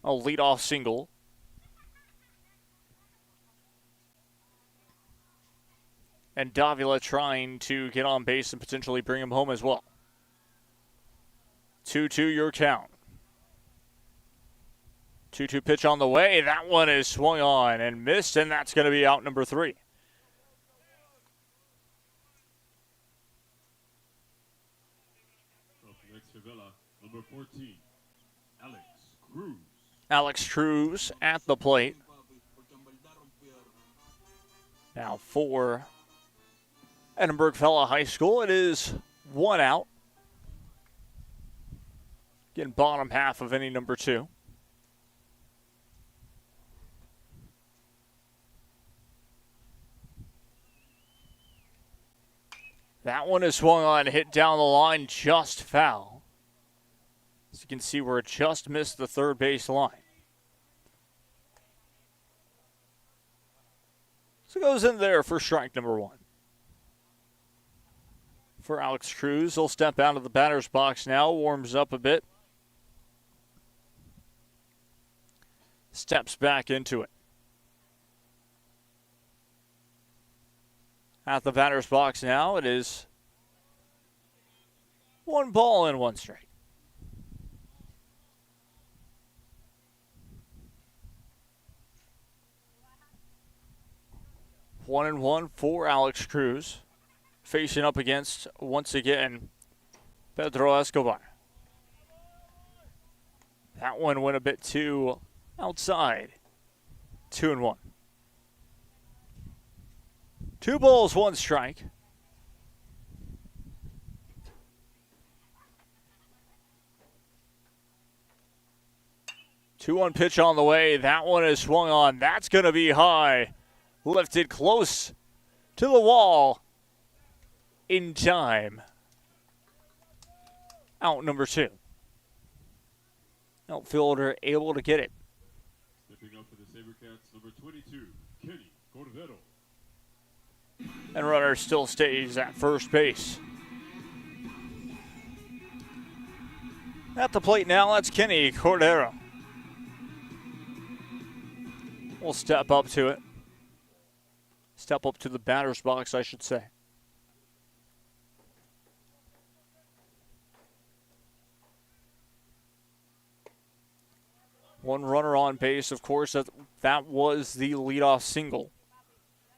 A leadoff single. And Davila trying to get on base and potentially bring him home as well. 2-2 your count. 2-2 pitch on the way. That one is swung on and missed, and that's going to be out number 3. Up next for Vela, number 14, Alex Cruz. Alex Cruz at the plate. Now for Edinburg Vela High School, it is 1 out. Getting bottom half of inning number 2. That one is swung on, hit down the line, just foul. As you can see, we're just missed the third base line. So it goes in there for strike number 1. For Alex Cruz, he'll step out of the batter's box now, warms up a bit. Steps back into it. At the batter's box now, it is 1 ball and 1 strike. One and one for Alex Cruz. Facing up against, once again, Pedro Escobar. That one went a bit too outside. 2 and 1. 2 balls, 1 strike. Two on pitch on the way. That one is swung on. That's going to be high. Lifted close to the wall in time. Out number 2. Outfielder able to get it. Stepping up for the SaberCats, number 22, Kenny Cordero. And runner still stays at first base. At the plate now, that's Kenny Cordero. We'll step up to it. Step up to the batter's box, I should say. One runner on base, of course. That was the leadoff single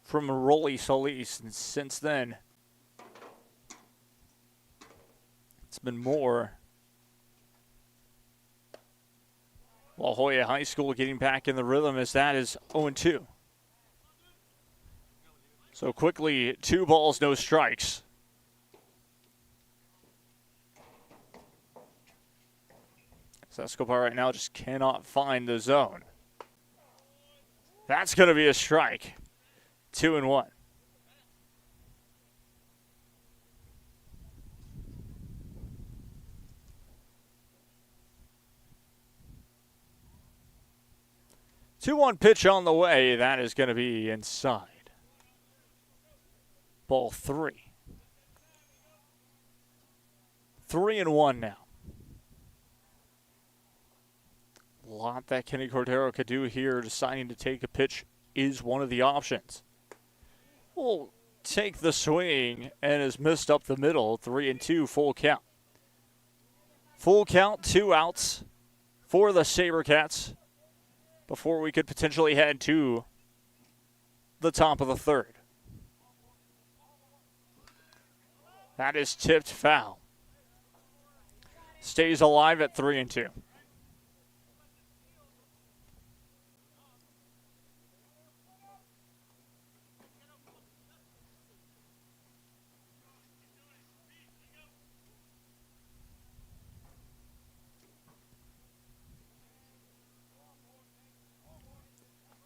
from Rolly Solis. And since then, it's been more. While Joya High School getting back in the rhythm as that is 0-2. So quickly, 2 balls, no strikes. So Escobar right now just cannot find the zone. That's going to be a strike. 2 and 1. Two-one pitch on the way. That is going to be inside. Ball 3. 3 and 1 now. A lot that Kenny Cordero could do here. Deciding to take a pitch is one of the options. Will take the swing and has missed up the middle. 3-2, full count. Full count, 2 outs for the SaberCats before we could potentially head to the top of the 3rd. That is tipped foul. Stays alive at 3-2.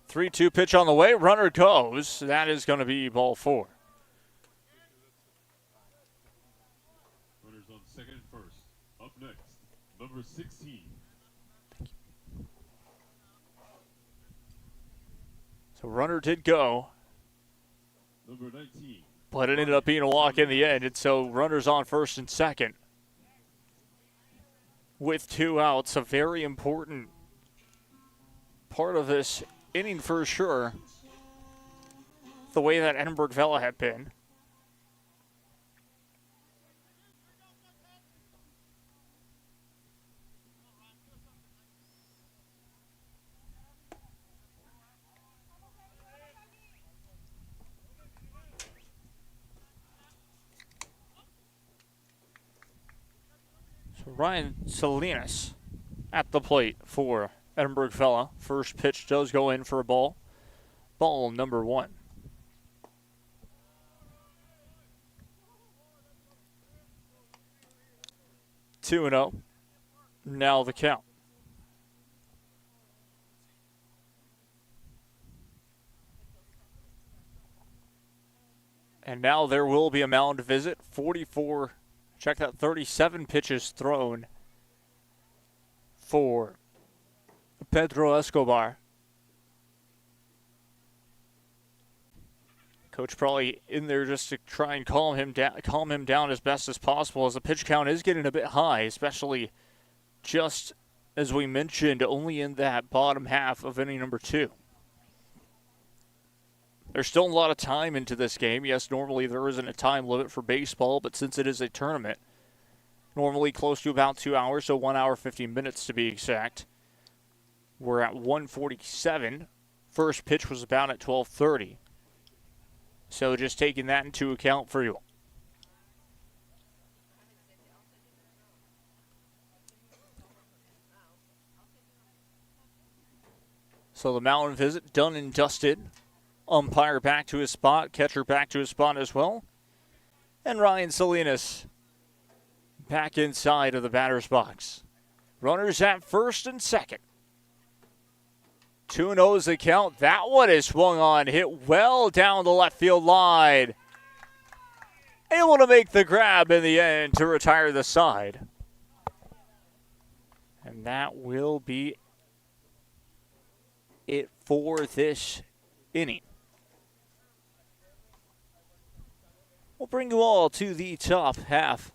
Three-two pitch on the way. Runner goes. That is going to be ball 4. Runners on second and first. Up next, number 16. So runner did go. Number 19. But it ended up being a walk in the end. And so runners on first and second. With 2 outs, a very important part of this inning for sure, the way that Edinburg Vela had been. So Ryan Salinas at the plate for Edinburg Vela. First pitch does go in for a ball. Ball number 1. Two and 0. Now the count. And now there will be a mound visit. 37 pitches thrown for Pedro Escobar. Coach probably in there just to try and calm him down as best as possible, as the pitch count is getting a bit high, especially just as we mentioned, only in that bottom half of inning number 2. There's still a lot of time into this game. Yes, normally there isn't a time limit for baseball, but since it is a tournament, normally close to about 2 hours, so 1 hour, 50 minutes to be exact. We're at 1:47. First pitch was about at 12:30. So just taking that into account for you. So the mound visit done and dusted. Umpire back to his spot. Catcher back to his spot as well. And Ryan Salinas back inside of the batter's box. Runners at first and second. 2-0 is the count. That one is swung on, hit well down the left field line. Able to make the grab in the end to retire the side. And that will be it for this inning. We'll bring you all to the top half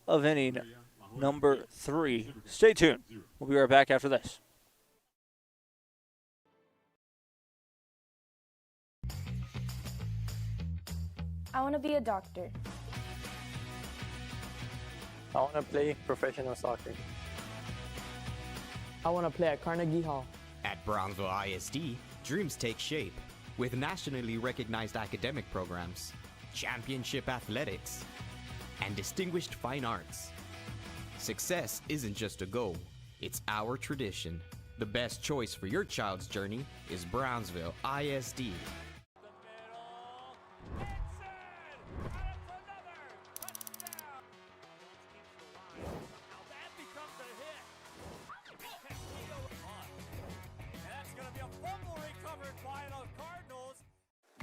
of inning number 3. Stay tuned. We'll be right back after this. I want to be a doctor. I want to play professional soccer. I want to play at Carnegie Hall. At Brownsville ISD, dreams take shape with nationally recognized academic programs, championship athletics, and distinguished fine arts. Success isn't just a goal, it's our tradition. The best choice for your child's journey is Brownsville ISD.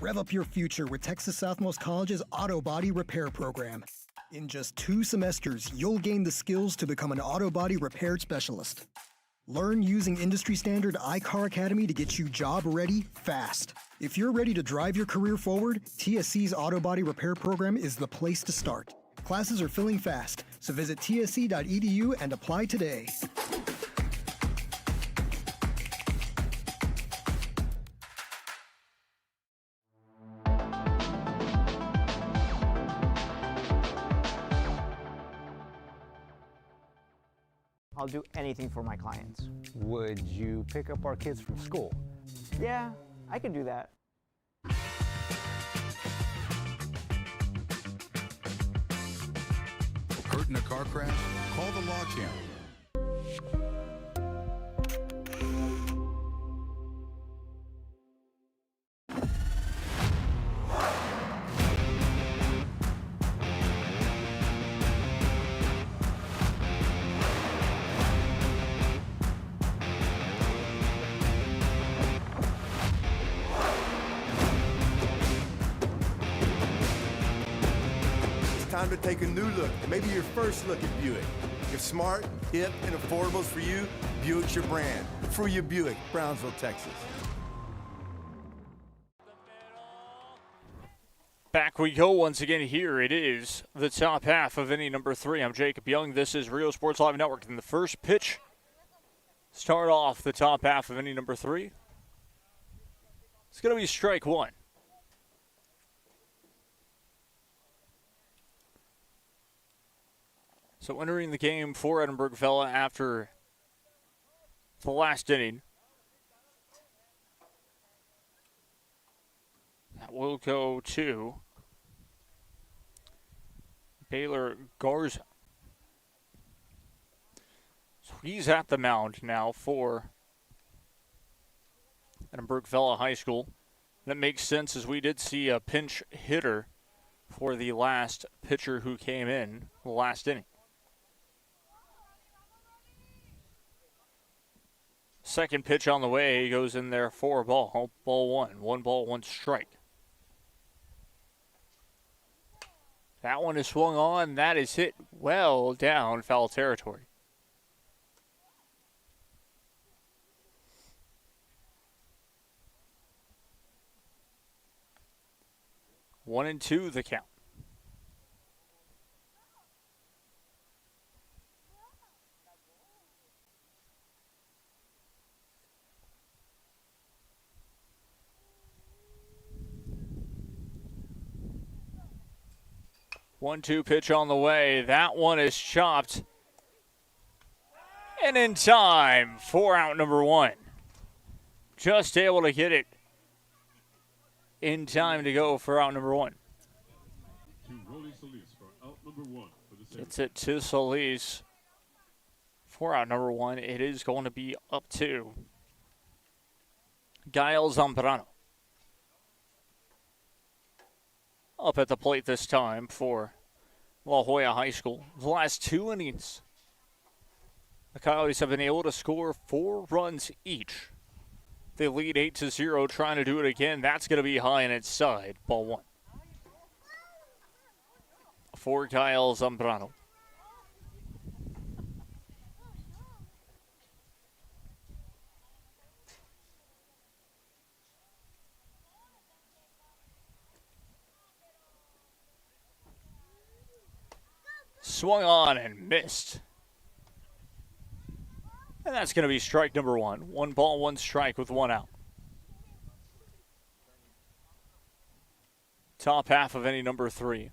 Rev up your future with Texas Southmost College's Auto Body Repair Program. In just 2 semesters, you'll gain the skills to become an auto body repair specialist. Learn using industry-standard iCar Academy to get you job-ready fast. If you're ready to drive your career forward, TSC's Auto Body Repair Program is the place to start. Classes are filling fast, so visit tsc.edu and apply today. I'll do anything for my clients. Would you pick up our kids from school? Yeah, I could do that. Hurt in a car crash? Call the Law Channel. Time to take a new look, maybe your first look at Buick. If smart, hip, and affordable is for you, Buick's your brand. Fruya Buick, Brownsville, Texas. Back we go once again. Here it is, the top half of inning number 3. I'm Jacob Young. This is Rio Sports Live Network. And the first pitch, start off the top half of inning number 3. It's going to be strike 1. So entering the game for Edinburg Vela after the last inning. That will go to Baylor Garza. So he's at the mound now for Edinburg Vela High School. That makes sense, as we did see a pinch hitter for the last pitcher who came in the last inning. Second pitch on the way, he goes in there for a ball. Ball 1. 1 ball, 1 strike. That one is swung on. That is hit well down foul territory. One and two the count. One-two pitch on the way. That one is chopped. And in time for out number one. Just able to get it in time to go for out number one. It's it to Solis for out number one. It is going to be up to Gael Zambrano. Up at the plate this time for La Joya High School. The last two innings, the Coyotes have been able to score 4 runs each. They lead 8-0, trying to do it again. That's going to be high and inside. Ball one. For Gael Zambrano. Swung on and missed. And that's going to be strike number one. 1 ball, 1 strike with 1 out. Top half of inning number 3.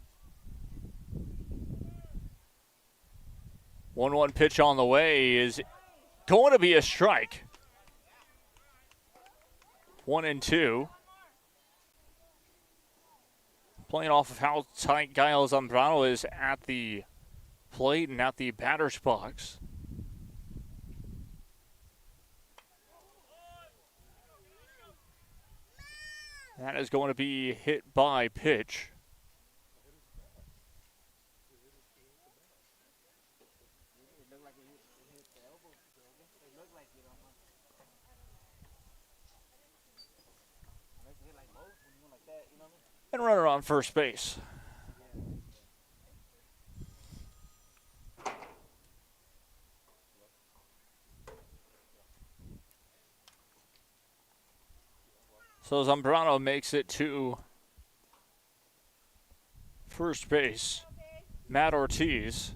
1-1 pitch on the way is going to be a strike. 1-2. Playing off of how tight Gael Zambrano is at the plate and at the batter's box. That is going to be hit by pitch. And runner on first base. So Zambrano makes it to first base. Matt Ortiz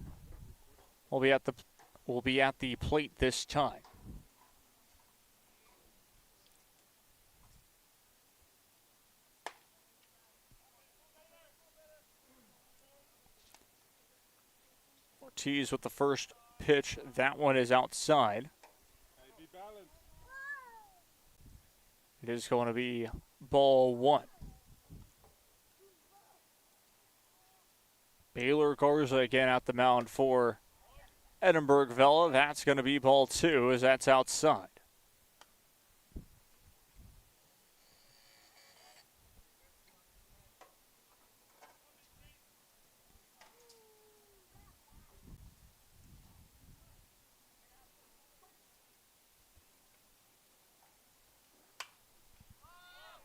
will be at the plate this time. Ortiz with the first pitch. That one is outside. It is going to be ball one. Baylor Garza again at the mound for Edinburg Vela. That's going to be ball two as that's outside.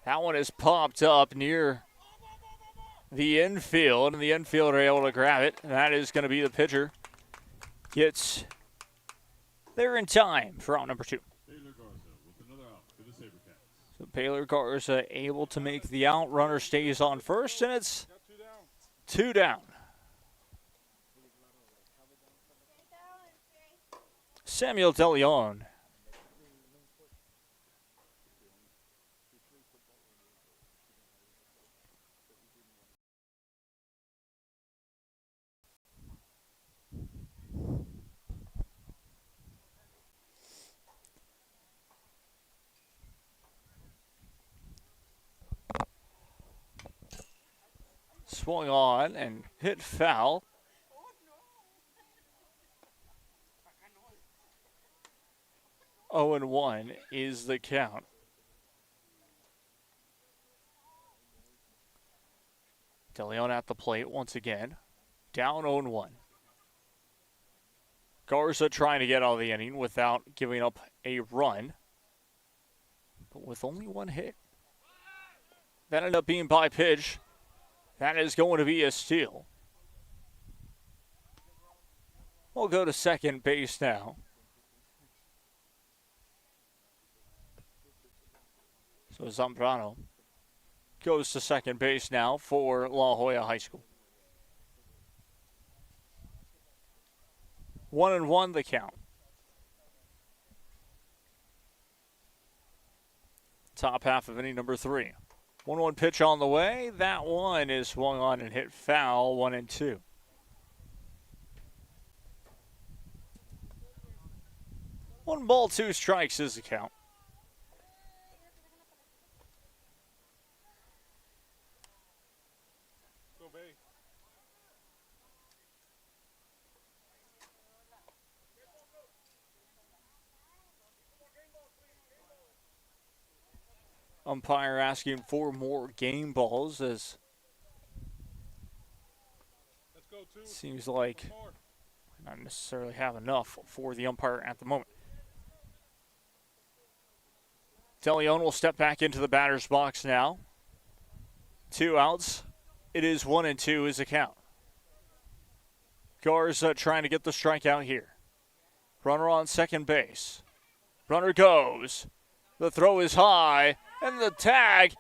That one is popped up near the infield, and the infielder able to grab it. And that is going to be the pitcher. Gets there in time for out number two. So Baylor Garza able to make the out. Runner stays on first, and it's 2 down. Samuel DeLeon. Swung on and hit foul. Oh, and 1 is the count. DeLeon at the plate once again. Down 0-1. Garza trying to get out of the inning without giving up a run. But with only 1 hit. That ended up being by pitch. That is going to be a steal. will go to second base now. So Zambrano goes to second base now for La Joya High School. 1-1 the count. Top half of inning number 3. 1-1 pitch on the way. That one is swung on and hit foul. 1-2. One ball, 2 strikes is the count. Umpire asking for more game balls as it seems like not necessarily have enough for the umpire at the moment. DeLeon will step back into the batter's box now. 2 outs. It is 1-2 is the count. Garza trying to get the strikeout here. Runner on second base. Runner goes. The throw is high, and the tag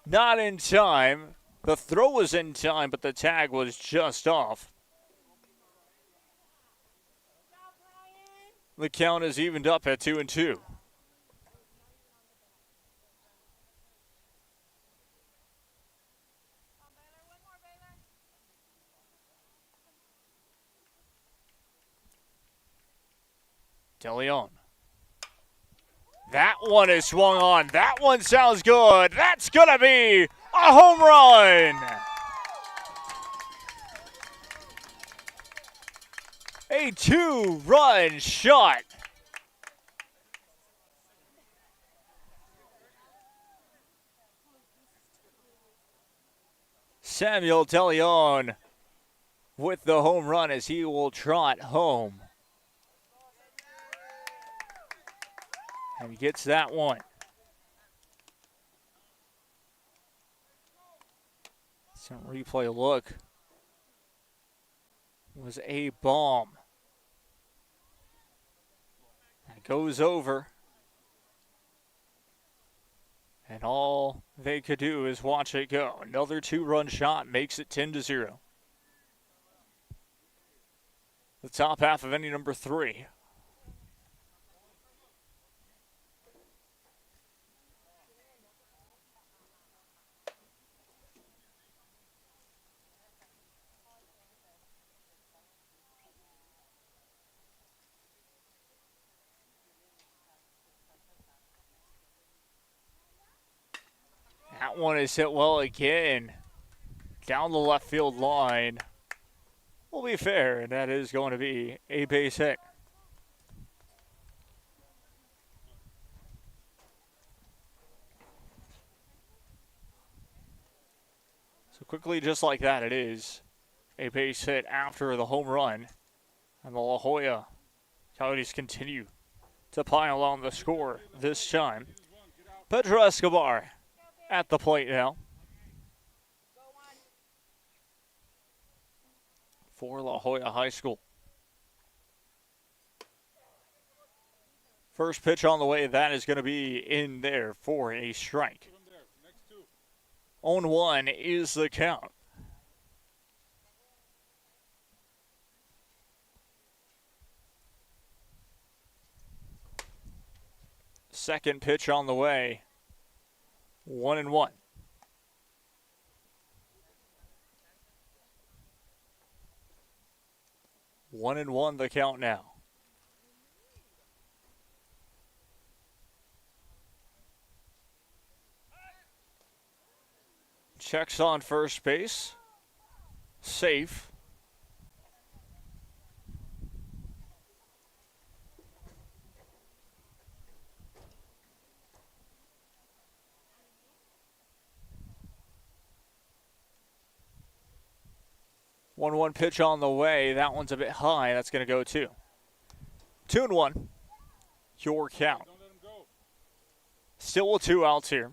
not in time. The throw was in time, but the tag was just off. The count is evened up at 2-2. DeLeon. That one is swung on. That one sounds good. That's going to be a home run. A 2-run shot. Samuel DeLeon with the home run as he will trot home. And he gets that one. Some replay look. It was a bomb. It goes over. And all they could do is watch it go. Another 2-run shot makes it 10-0. The top half of inning number 3. That one is hit well again. Down the left field line. We'll be fair, and that is going to be a base hit. So quickly, just like that, it is a base hit after the home run. And the La Joya Coyotes continue to pile on the score this time. Pedro Escobar at the plate now for La Joya High School. First pitch on the way, that is going to be in there for a strike. 0-1 is the count. Second pitch on the way. 1-1. One and one the count now. Checks on first base. Safe. One pitch on the way. That one's a bit high. That's going to go 2. 2-1. Your count. Still with 2 outs here.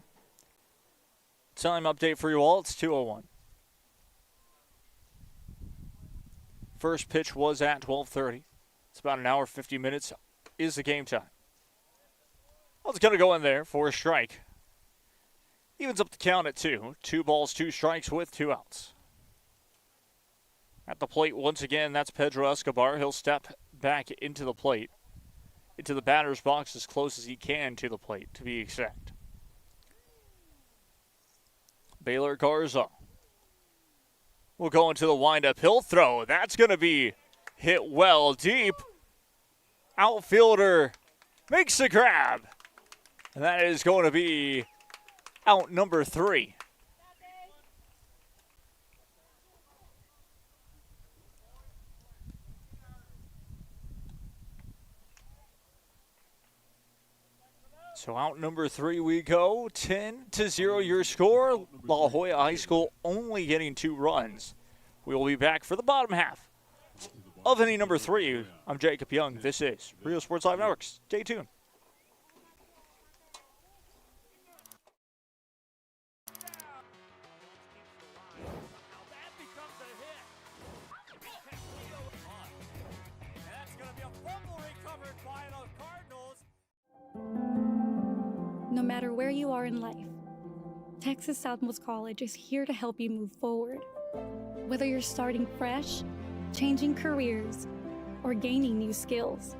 Time update for you all. It's 2:01. First pitch was at 12:30. It's about an hour, 50 minutes is the game time. Well, it's going to go in there for a strike. Evens up the count at 2. 2 balls, 2 strikes with 2 outs. At the plate once again, that's Pedro Escobar. He'll step back into the plate, into the batter's box as close as he can to the plate, to be exact. Baylor Garza will go into the windup. He'll throw. That's going to be hit well deep. Outfielder makes the grab. And that is going to be out number 3. So out number 3 we go. 10-0 your score. La Joya High School only getting 2 runs. We will be back for the bottom half of inning number 3. I'm Jacob Young. This is Rio Sports Live Network. Stay tuned. No matter where you are in life, Texas Southmost College is here to help you move forward. Whether you're starting fresh, changing careers, or gaining new skills,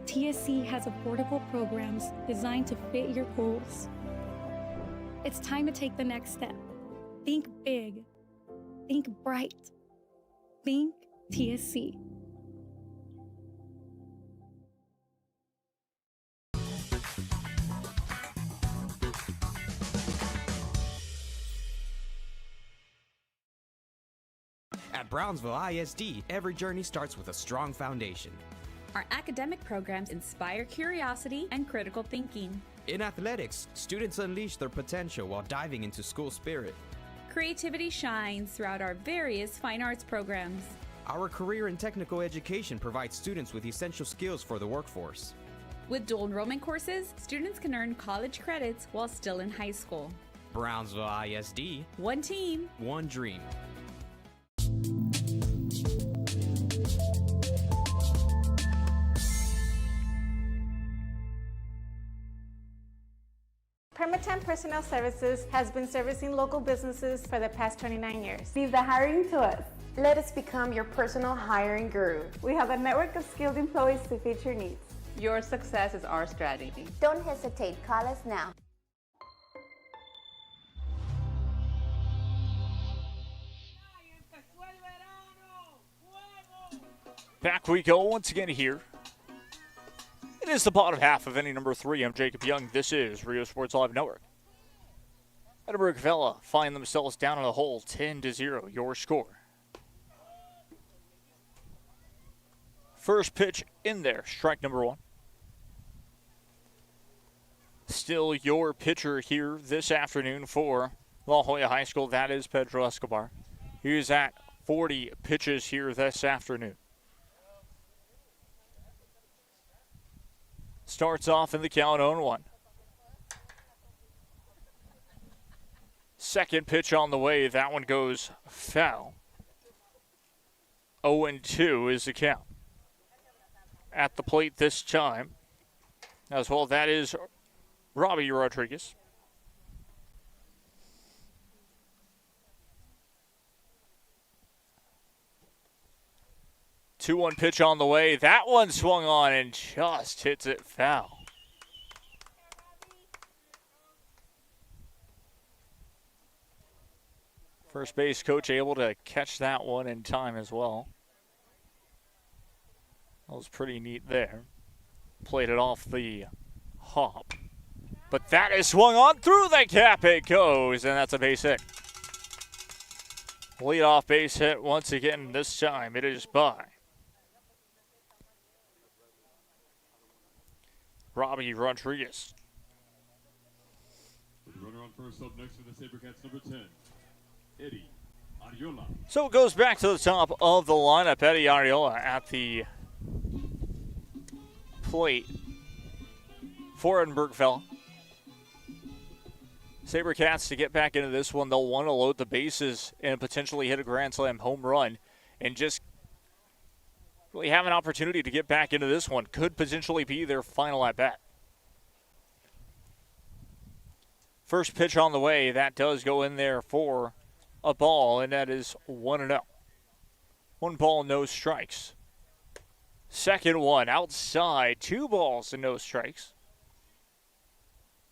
TSC has affordable programs designed to fit your goals. It's time to take the next step. Think big. Think bright. Think TSC. At Brownsville ISD, every journey starts with a strong foundation. Our academic programs inspire curiosity and critical thinking. In athletics, students unleash their potential while diving into school spirit. Creativity shines throughout our various fine arts programs. Our career and technical education provides students with essential skills for the workforce. With dual enrollment courses, students can earn college credits while still in high school. Brownsville ISD. One team. One dream. Permatemp Personnel Services has been servicing local businesses for the past 29 years. Leave the hiring to us. Let us become your personal hiring guru. We have a network of skilled employees to fit your needs. Your success is our strategy. Don't hesitate, call us now. Back we go once again here. It is the bottom half of inning number 3. I'm Jacob Young. This is Rio Sports Live Network. Edinburg Vela find themselves down in the hole, 10-0, your score. First pitch in there, strike number 1. Still your pitcher here this afternoon for La Joya High School. That is Pedro Escobar. He is at 40 pitches here this afternoon. Starts off in the count 0-1. Second pitch on the way. That one goes foul. 0-2 is the count. At the plate this time, as well, that is Robbie Rodriguez. Two-one pitch on the way. That one swung on and just hits it foul. First base coach able to catch that one in time as well. That was pretty neat there. Played it off the hop. But that is swung on through the cap. It goes, and that's a base hit. Leadoff base hit once again. This time it is by Robbie Rodriguez. With the runner on first, up next for the SaberCats, number 10, Eddie Ariola. So it goes back to the top of the lineup. Eddie Ariola at the plate for Edinburg Vela. SaberCats, to get back into this one, they'll want to load the bases and potentially hit a grand slam home run and just really have an opportunity to get back into this one. Could potentially be their final at bat. First pitch on the way. That does go in there for a ball, and that is 1-0. 1 ball, no strikes. Second one outside. 2 balls and no strikes.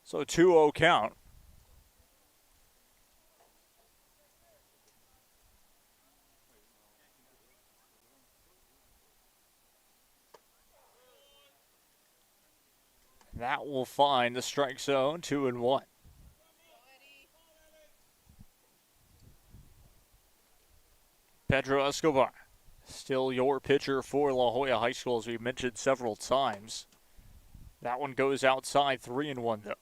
So 2-0 count. That will find the strike zone, 2-1. Pedro Escobar, still your pitcher for La Joya High School, as we mentioned several times. That one goes outside, 3-1 though.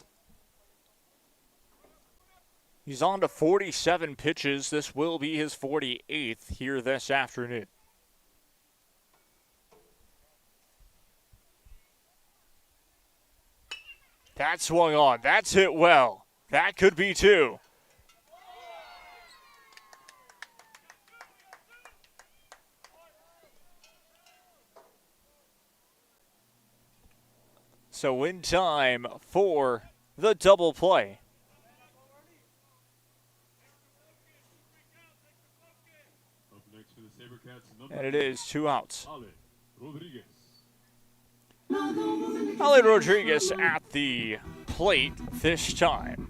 He's on to 47 pitches. This will be his 48th here this afternoon. That swung on. That's hit well. That could be 2. So in time for the double play. And it is 2 outs. Ale Rodriguez at the plate this time.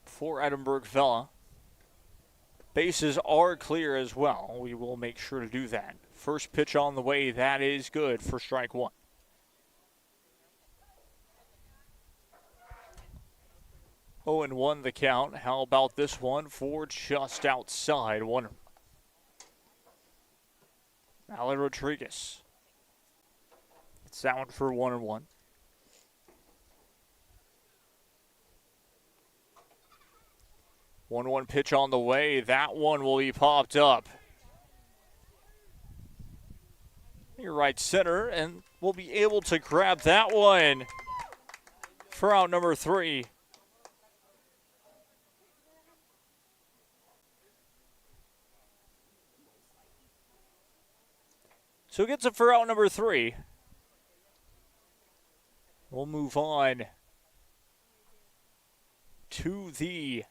For Edinburg Vela. Bases are clear as well. We will make sure to do that. First pitch on the way. That is good for strike 1. 0-1 the count. How about this one for just outside? 1. Ale Rodriguez. It's that one for 1-1. 1-1 pitch on the way. That one will be popped up. Your right center, and we'll be able to grab that one for out number 3. So gets it for out number 3. We'll move on to the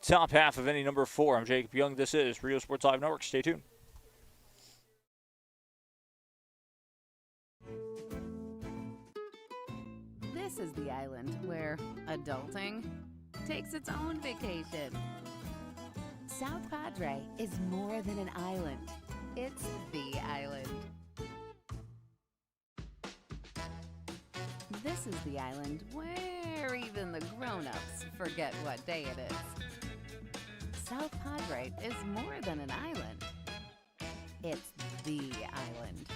top half of inning number 4. I'm Jacob Young. This is Rio Sports Live Network. Stay tuned. This is the island where adulting takes its own vacation. South Padre is more than an island. It's the island. This is the island where even the grown-ups forget what day it is. South Padre is more than an island. It's the island.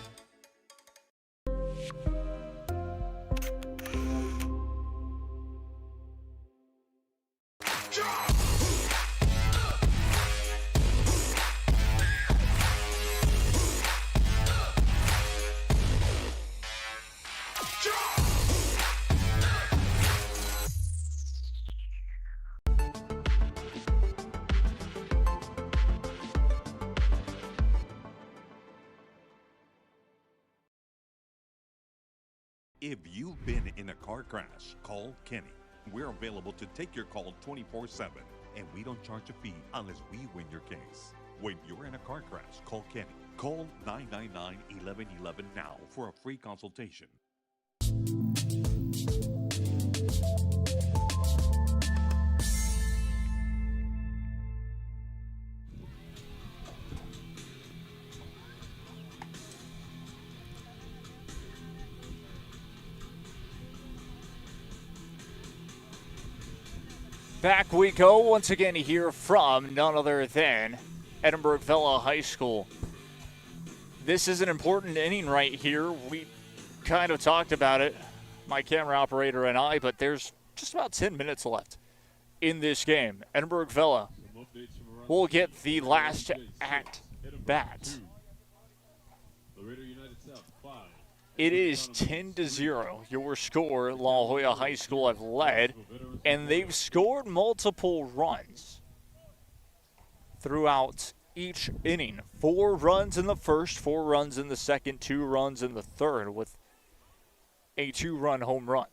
If you've been in a car crash, call Kenny. We're available to take your call 24/7, and we don't charge a fee unless we win your case. When you're in a car crash, call Kenny. Call 999-1111 now for a free consultation. Back we go once again here from none other than Edinburg Vela High School. This is an important inning right here. We kind of talked about it, my camera operator and I, but there's just about 10 minutes left in this game. Edinburg Vela will get the last at bat. It is 10-0. Your score, La Joya High School have led, and they've scored multiple runs. throughout each inning. 4 runs in the first, 4 runs in the second, 2 runs in the third with a 2-run home run.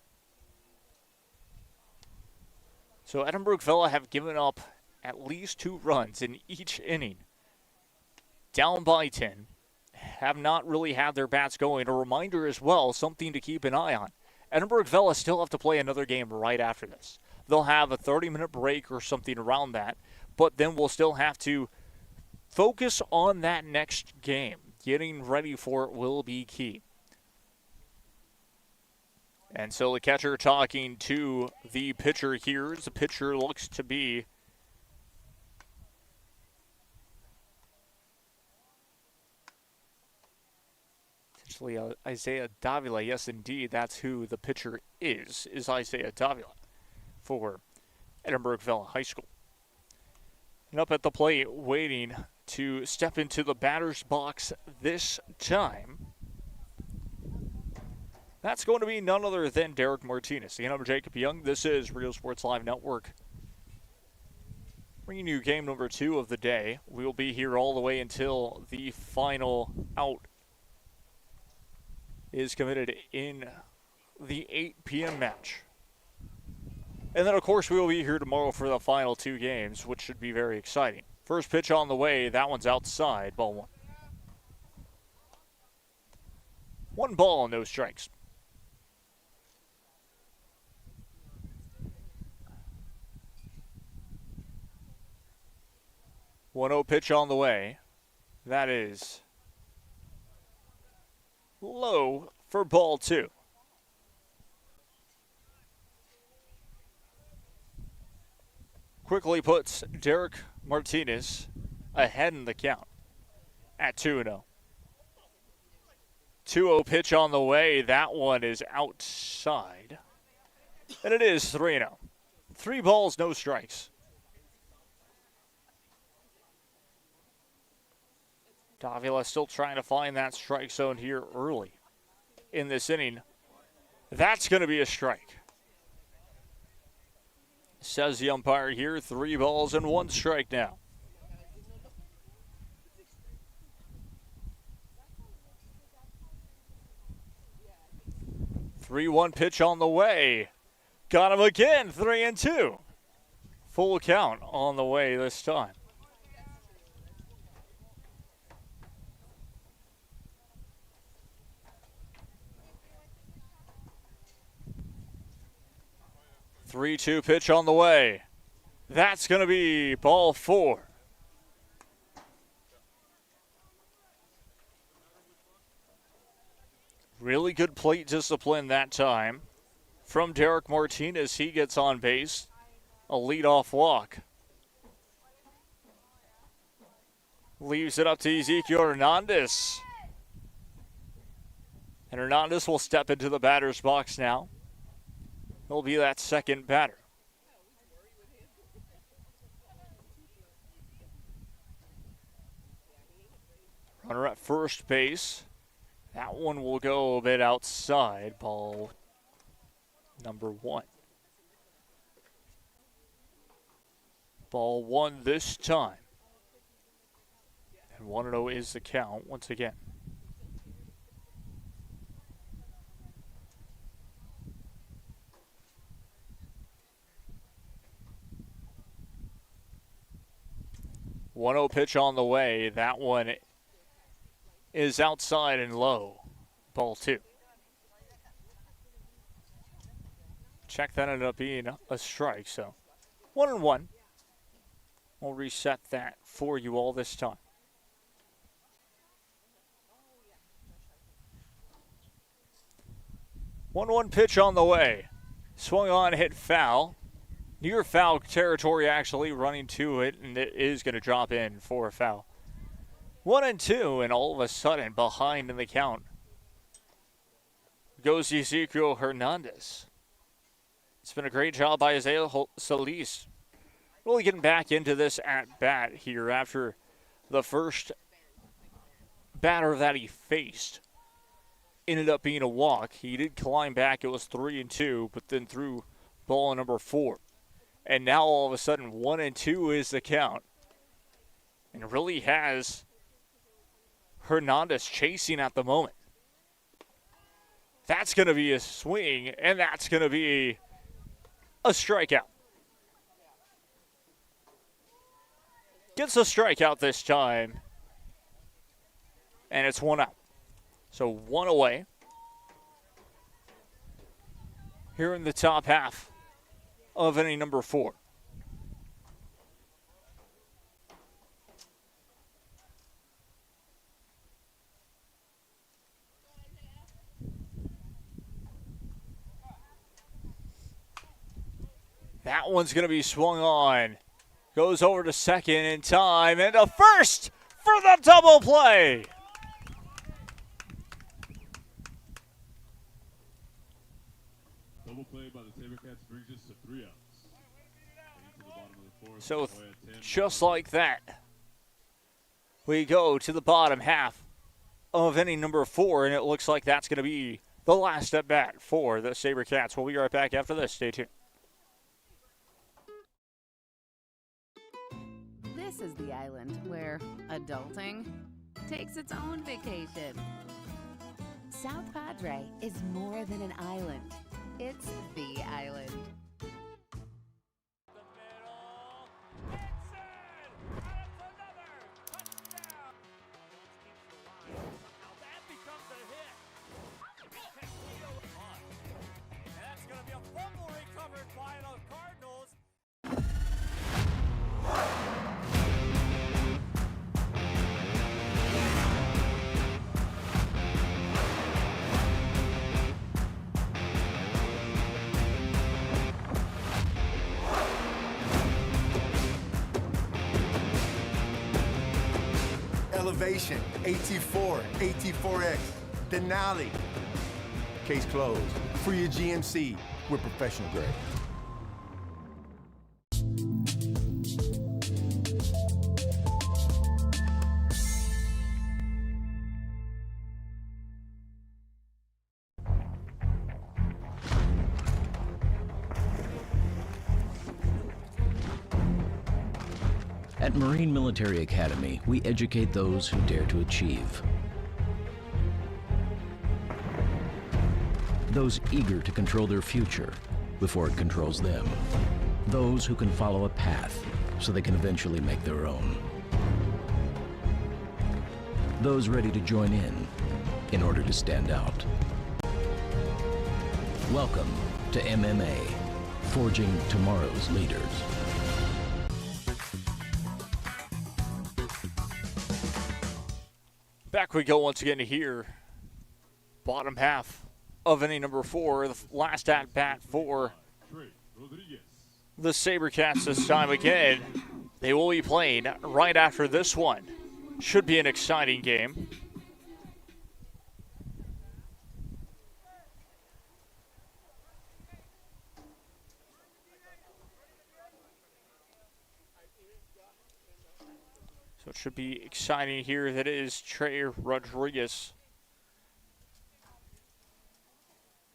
So Edinburg Vela have given up at least 2 runs in each inning. Down by 10. Have not really had their bats going. A reminder as well, something to keep an eye on. Edinburg Vela still have to play another game right after this. They'll have a 30-minute break or something around that, but then we'll still have to focus on that next game. Getting ready for it will be key. And so the catcher talking to the pitcher here. The pitcher looks to be potentially Isaiah Davila. Yes, indeed, that's who the pitcher is Isaiah Davila for Edinburg Vela High School. And up at the plate, waiting to step into the batter's box this time. That's going to be none other than Derek Martinez. Again, I'm Jacob Young. This is Real Sports Live Network. Bringing you game number 2 of the day. We will be here all the way until the final out is committed in the 8 p.m. match. And then, of course, we will be here tomorrow for the final 2 games, which should be very exciting. First pitch on the way. That one's outside. Ball 1. 1 ball, no strikes. One-0 pitch on the way. That is low for ball 2. Quickly puts Derek Martinez ahead in the count at 2-0. 2-0 pitch on the way. That one is outside. And it is 3-0. 3 balls, no strikes. Davila still trying to find that strike zone here early in this inning. That's going to be a strike. Says the umpire here, 3 balls and 1 strike now. Three-one pitch on the way. Got him again, 3-2. Full count on the way this time. Three-two pitch on the way. That's going to be ball 4. Really good plate discipline that time from Derek Martinez. He gets on base. A leadoff walk. Leaves it up to Ezekiel Hernandez. And Hernandez will step into the batter's box now. He'll be that second batter. Runner at first base. That one will go a bit outside. Ball number 1. Ball 1 this time. And 1-0 is the count once again. One-0 pitch on the way. That one is outside and low. Ball 2. Check, that ended up being a strike, so 1-1. We'll reset that for you all this time. One pitch on the way. Swung on, hit foul. Near foul territory, actually, running to it, and it is going to drop in for a foul. 1-2, and all of a sudden, behind in the count goes Ezekiel Hernandez. It's been a great job by Isaiah Solis. Really getting back into this at-bat here after the first batter that he faced ended up being a walk. He did climb back. It was 3-2, but then threw ball number 4. And now all of a sudden 1-2 is the count. and really has Hernandez chasing at the moment. That's going to be a swing, and that's going to be a strikeout. Gets a strikeout this time, and it's 1 out. So 1 away here in the top half of inning number 4. That one's going to be swung on. Goes over to second in time, and to first for the double play. Double play by the SaberCats brings us to 3 outs. To the bottom of the 4th, So Joya 10, just like that, we go to the bottom half of inning number 4, and it looks like that's going to be the last at bat for the SaberCats. We'll be right back after this. Stay tuned. This is the island where adulting takes its own vacation. South Padre is more than an island. It's the island. That's going to be a fumble recovered by the Cardinals. Elevation, AT4, AT4X, Denali. Case closed. For your GMC, we're professional grade. At Marine Military Academy, we educate those who dare to achieve. Those eager to control their future before it controls them. Those who can follow a path so they can eventually make their own. Those ready to join in order to stand out. Welcome to MMA, forging tomorrow's leaders. Back we go once again to here. Bottom half of inning number 4, the last at bat for the SaberCats this time again. They will be playing right after this one. Should be an exciting game. So it should be exciting here. That is Trey Rodriguez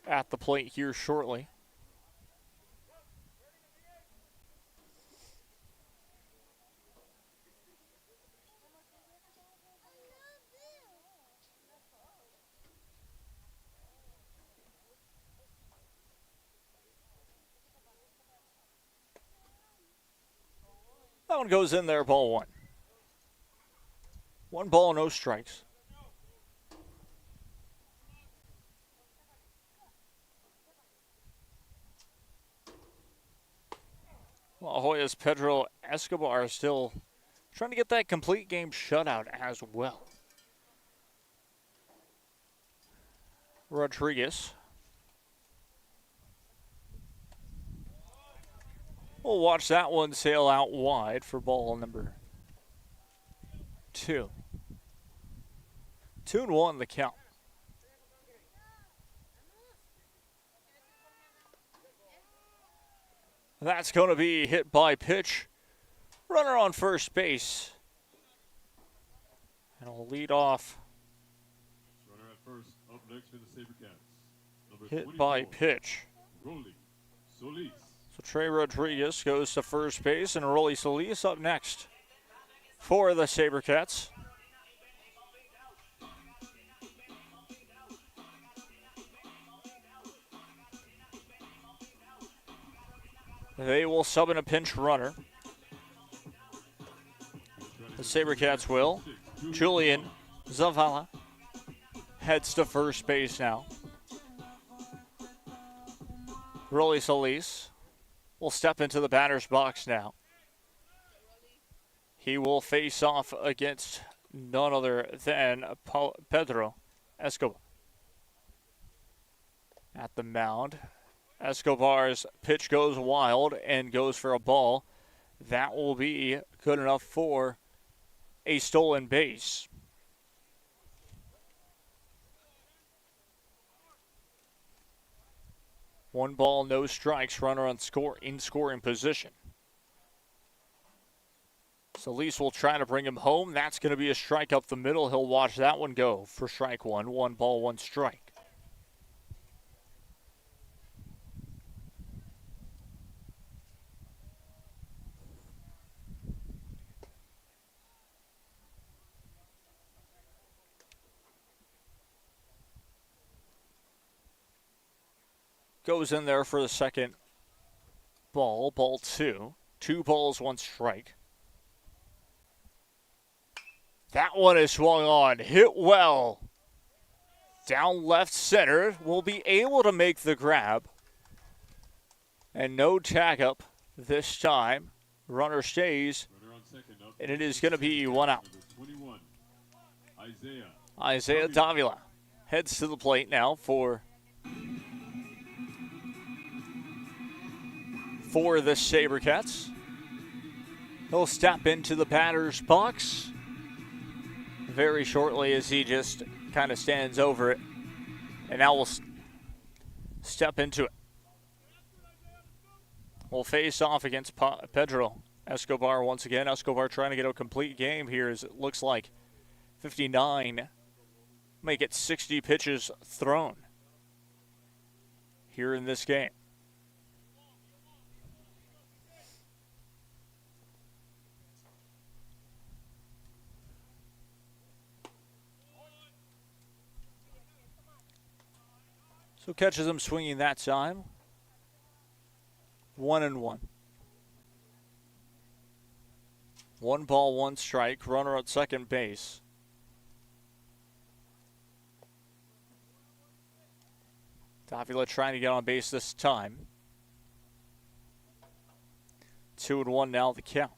at the plate here shortly. That one goes in there, ball 1. 1 ball, no strikes. La Joya's Pedro Escobar still trying to get that complete game shutout as well. Rodriguez. We'll watch that one sail out wide for ball number 2. 2-1 the count. That's going to be hit by pitch. Runner on first base. And I'll lead off. Runner at first, up next for the SaberCats. Number Hit by pitch. Rolly Solis. So Trey Rodriguez goes to first base, and Rolly Solis up next for the SaberCats. They will sub in a pinch runner. The SaberCats will. Julian Zavala heads to first base now. Rolly Solis will step into the batter's box now. He will face off against none other than Pedro Escobar. At the mound, Escobar's pitch goes wild and goes for a ball. That will be good enough for a stolen base. One ball, no strikes, runner on in scoring position. Solis will try to bring him home. That's going to be a strike up the middle. He'll watch that one go for strike one. 1 ball, 1 strike. Goes in there for the second ball. Ball 2. 2 balls, 1 strike. That one is swung on. Hit well. Down left center. Will be able to make the grab. And no tag up this time. Runner stays. And it is going to be 1 out. Isaiah Davila heads to the plate now for the SaberCats. He'll step into the batter's box very shortly as he just kind of stands over it. And now we'll step into it. We'll face off against Pedro Escobar once again. Escobar trying to get a complete game here as it looks like 59. Make it 60 pitches thrown here in this game. So catches him swinging that time. 1-1. 1 ball, 1 strike. Runner at second base. Davila trying to get on base this time. 2-1 now the count.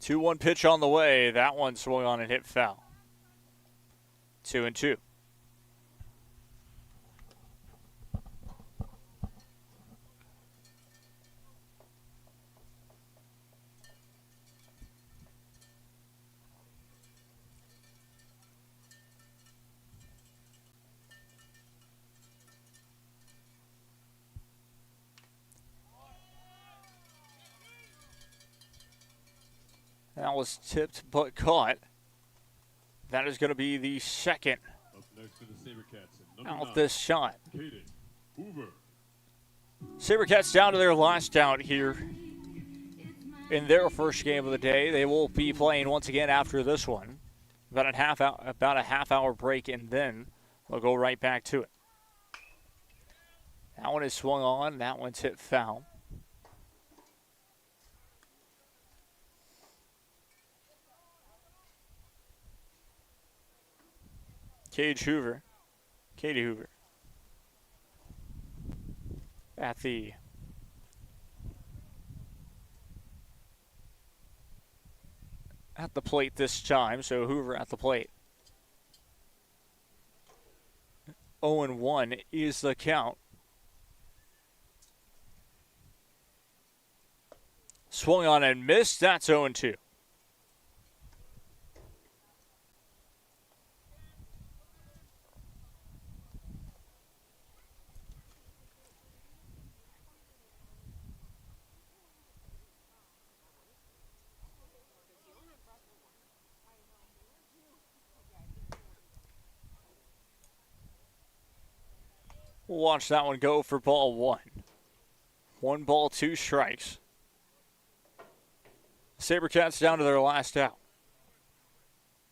Two-one pitch on the way. That one swung on and hit foul. 2-2. That was tipped but caught. That is going to be the second Up next for the SaberCats. out this shot. Caden Hoover. SaberCats down to their last out here in their first game of the day. They will be playing once again after this one. About a half hour break, and then they'll go right back to it. That one is swung on. That one's hit foul. Katie Hoover at the plate this time, so Hoover at the plate. 0-1 is the count. Swung on and missed. That's 0-2. We'll watch that one go for ball one. 1 ball, 2 strikes. SaberCats down to their last out.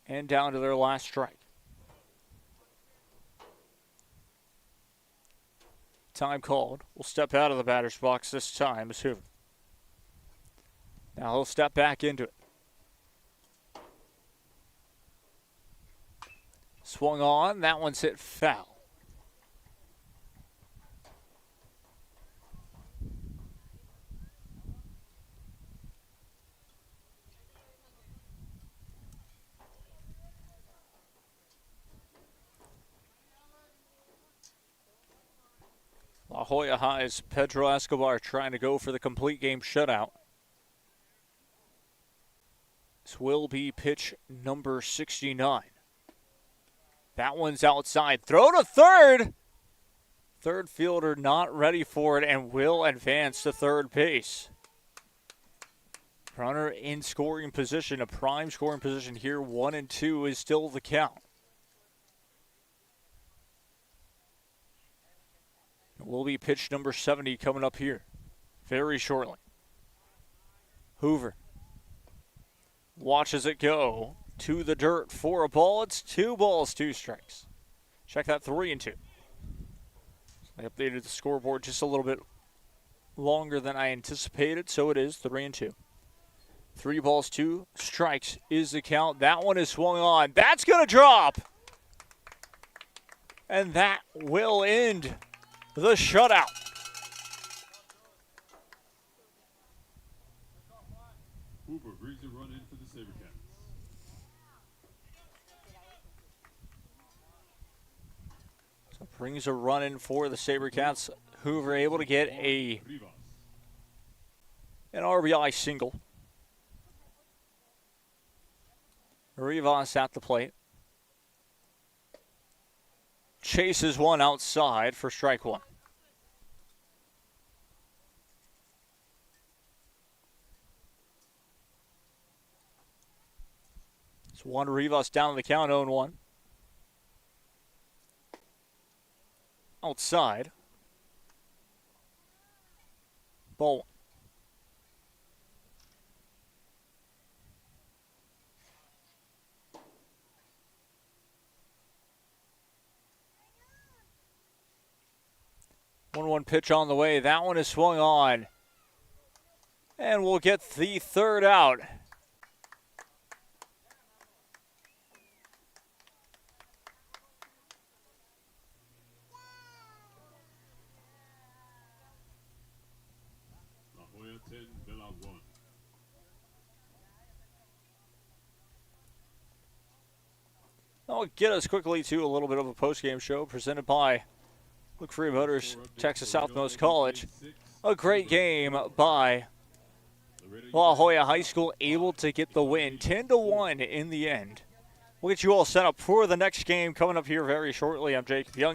And down to their last strike. Time called. We'll step out of the batter's box this time as Hoover. Now he'll step back into it. Swung on. That one's hit foul. La Joya High's Pedro Escobar trying to go for the complete game shutout. This will be pitch number 69. That one's outside. Throw to third. Third fielder not ready for it and will advance to third base. Runner in scoring position, a prime scoring position here. 1-2 is still the count. It will be pitch number 70 coming up here very shortly. Hoover watches it go to the dirt for a ball. It's 2 balls, 2 strikes. Check that, 3-2. I updated the scoreboard just a little bit longer than I anticipated, so it is 3-2. 3 balls, 2 strikes is the count. That one is swung on. That's going to drop. And that will end the shutout. Hoover brings a run in for the SaberCats. So brings a run in for the SaberCats. Hoover able to get an RBI single. Rivas at the plate. Chases one outside for strike one. It's Juan Rivas down to the count, 0-1. Outside. Ball. One pitch on the way. That one is swung on. And we'll get the third out. La Joya 10, Vela 1. I'll get us quickly to a little bit of a post-game show presented by Look Free Motors, Texas Southmost College. A great game by La Joya High School, able to get the win, 10-1 in the end. We'll get you all set up for the next game coming up here very shortly. I'm Jacob Young.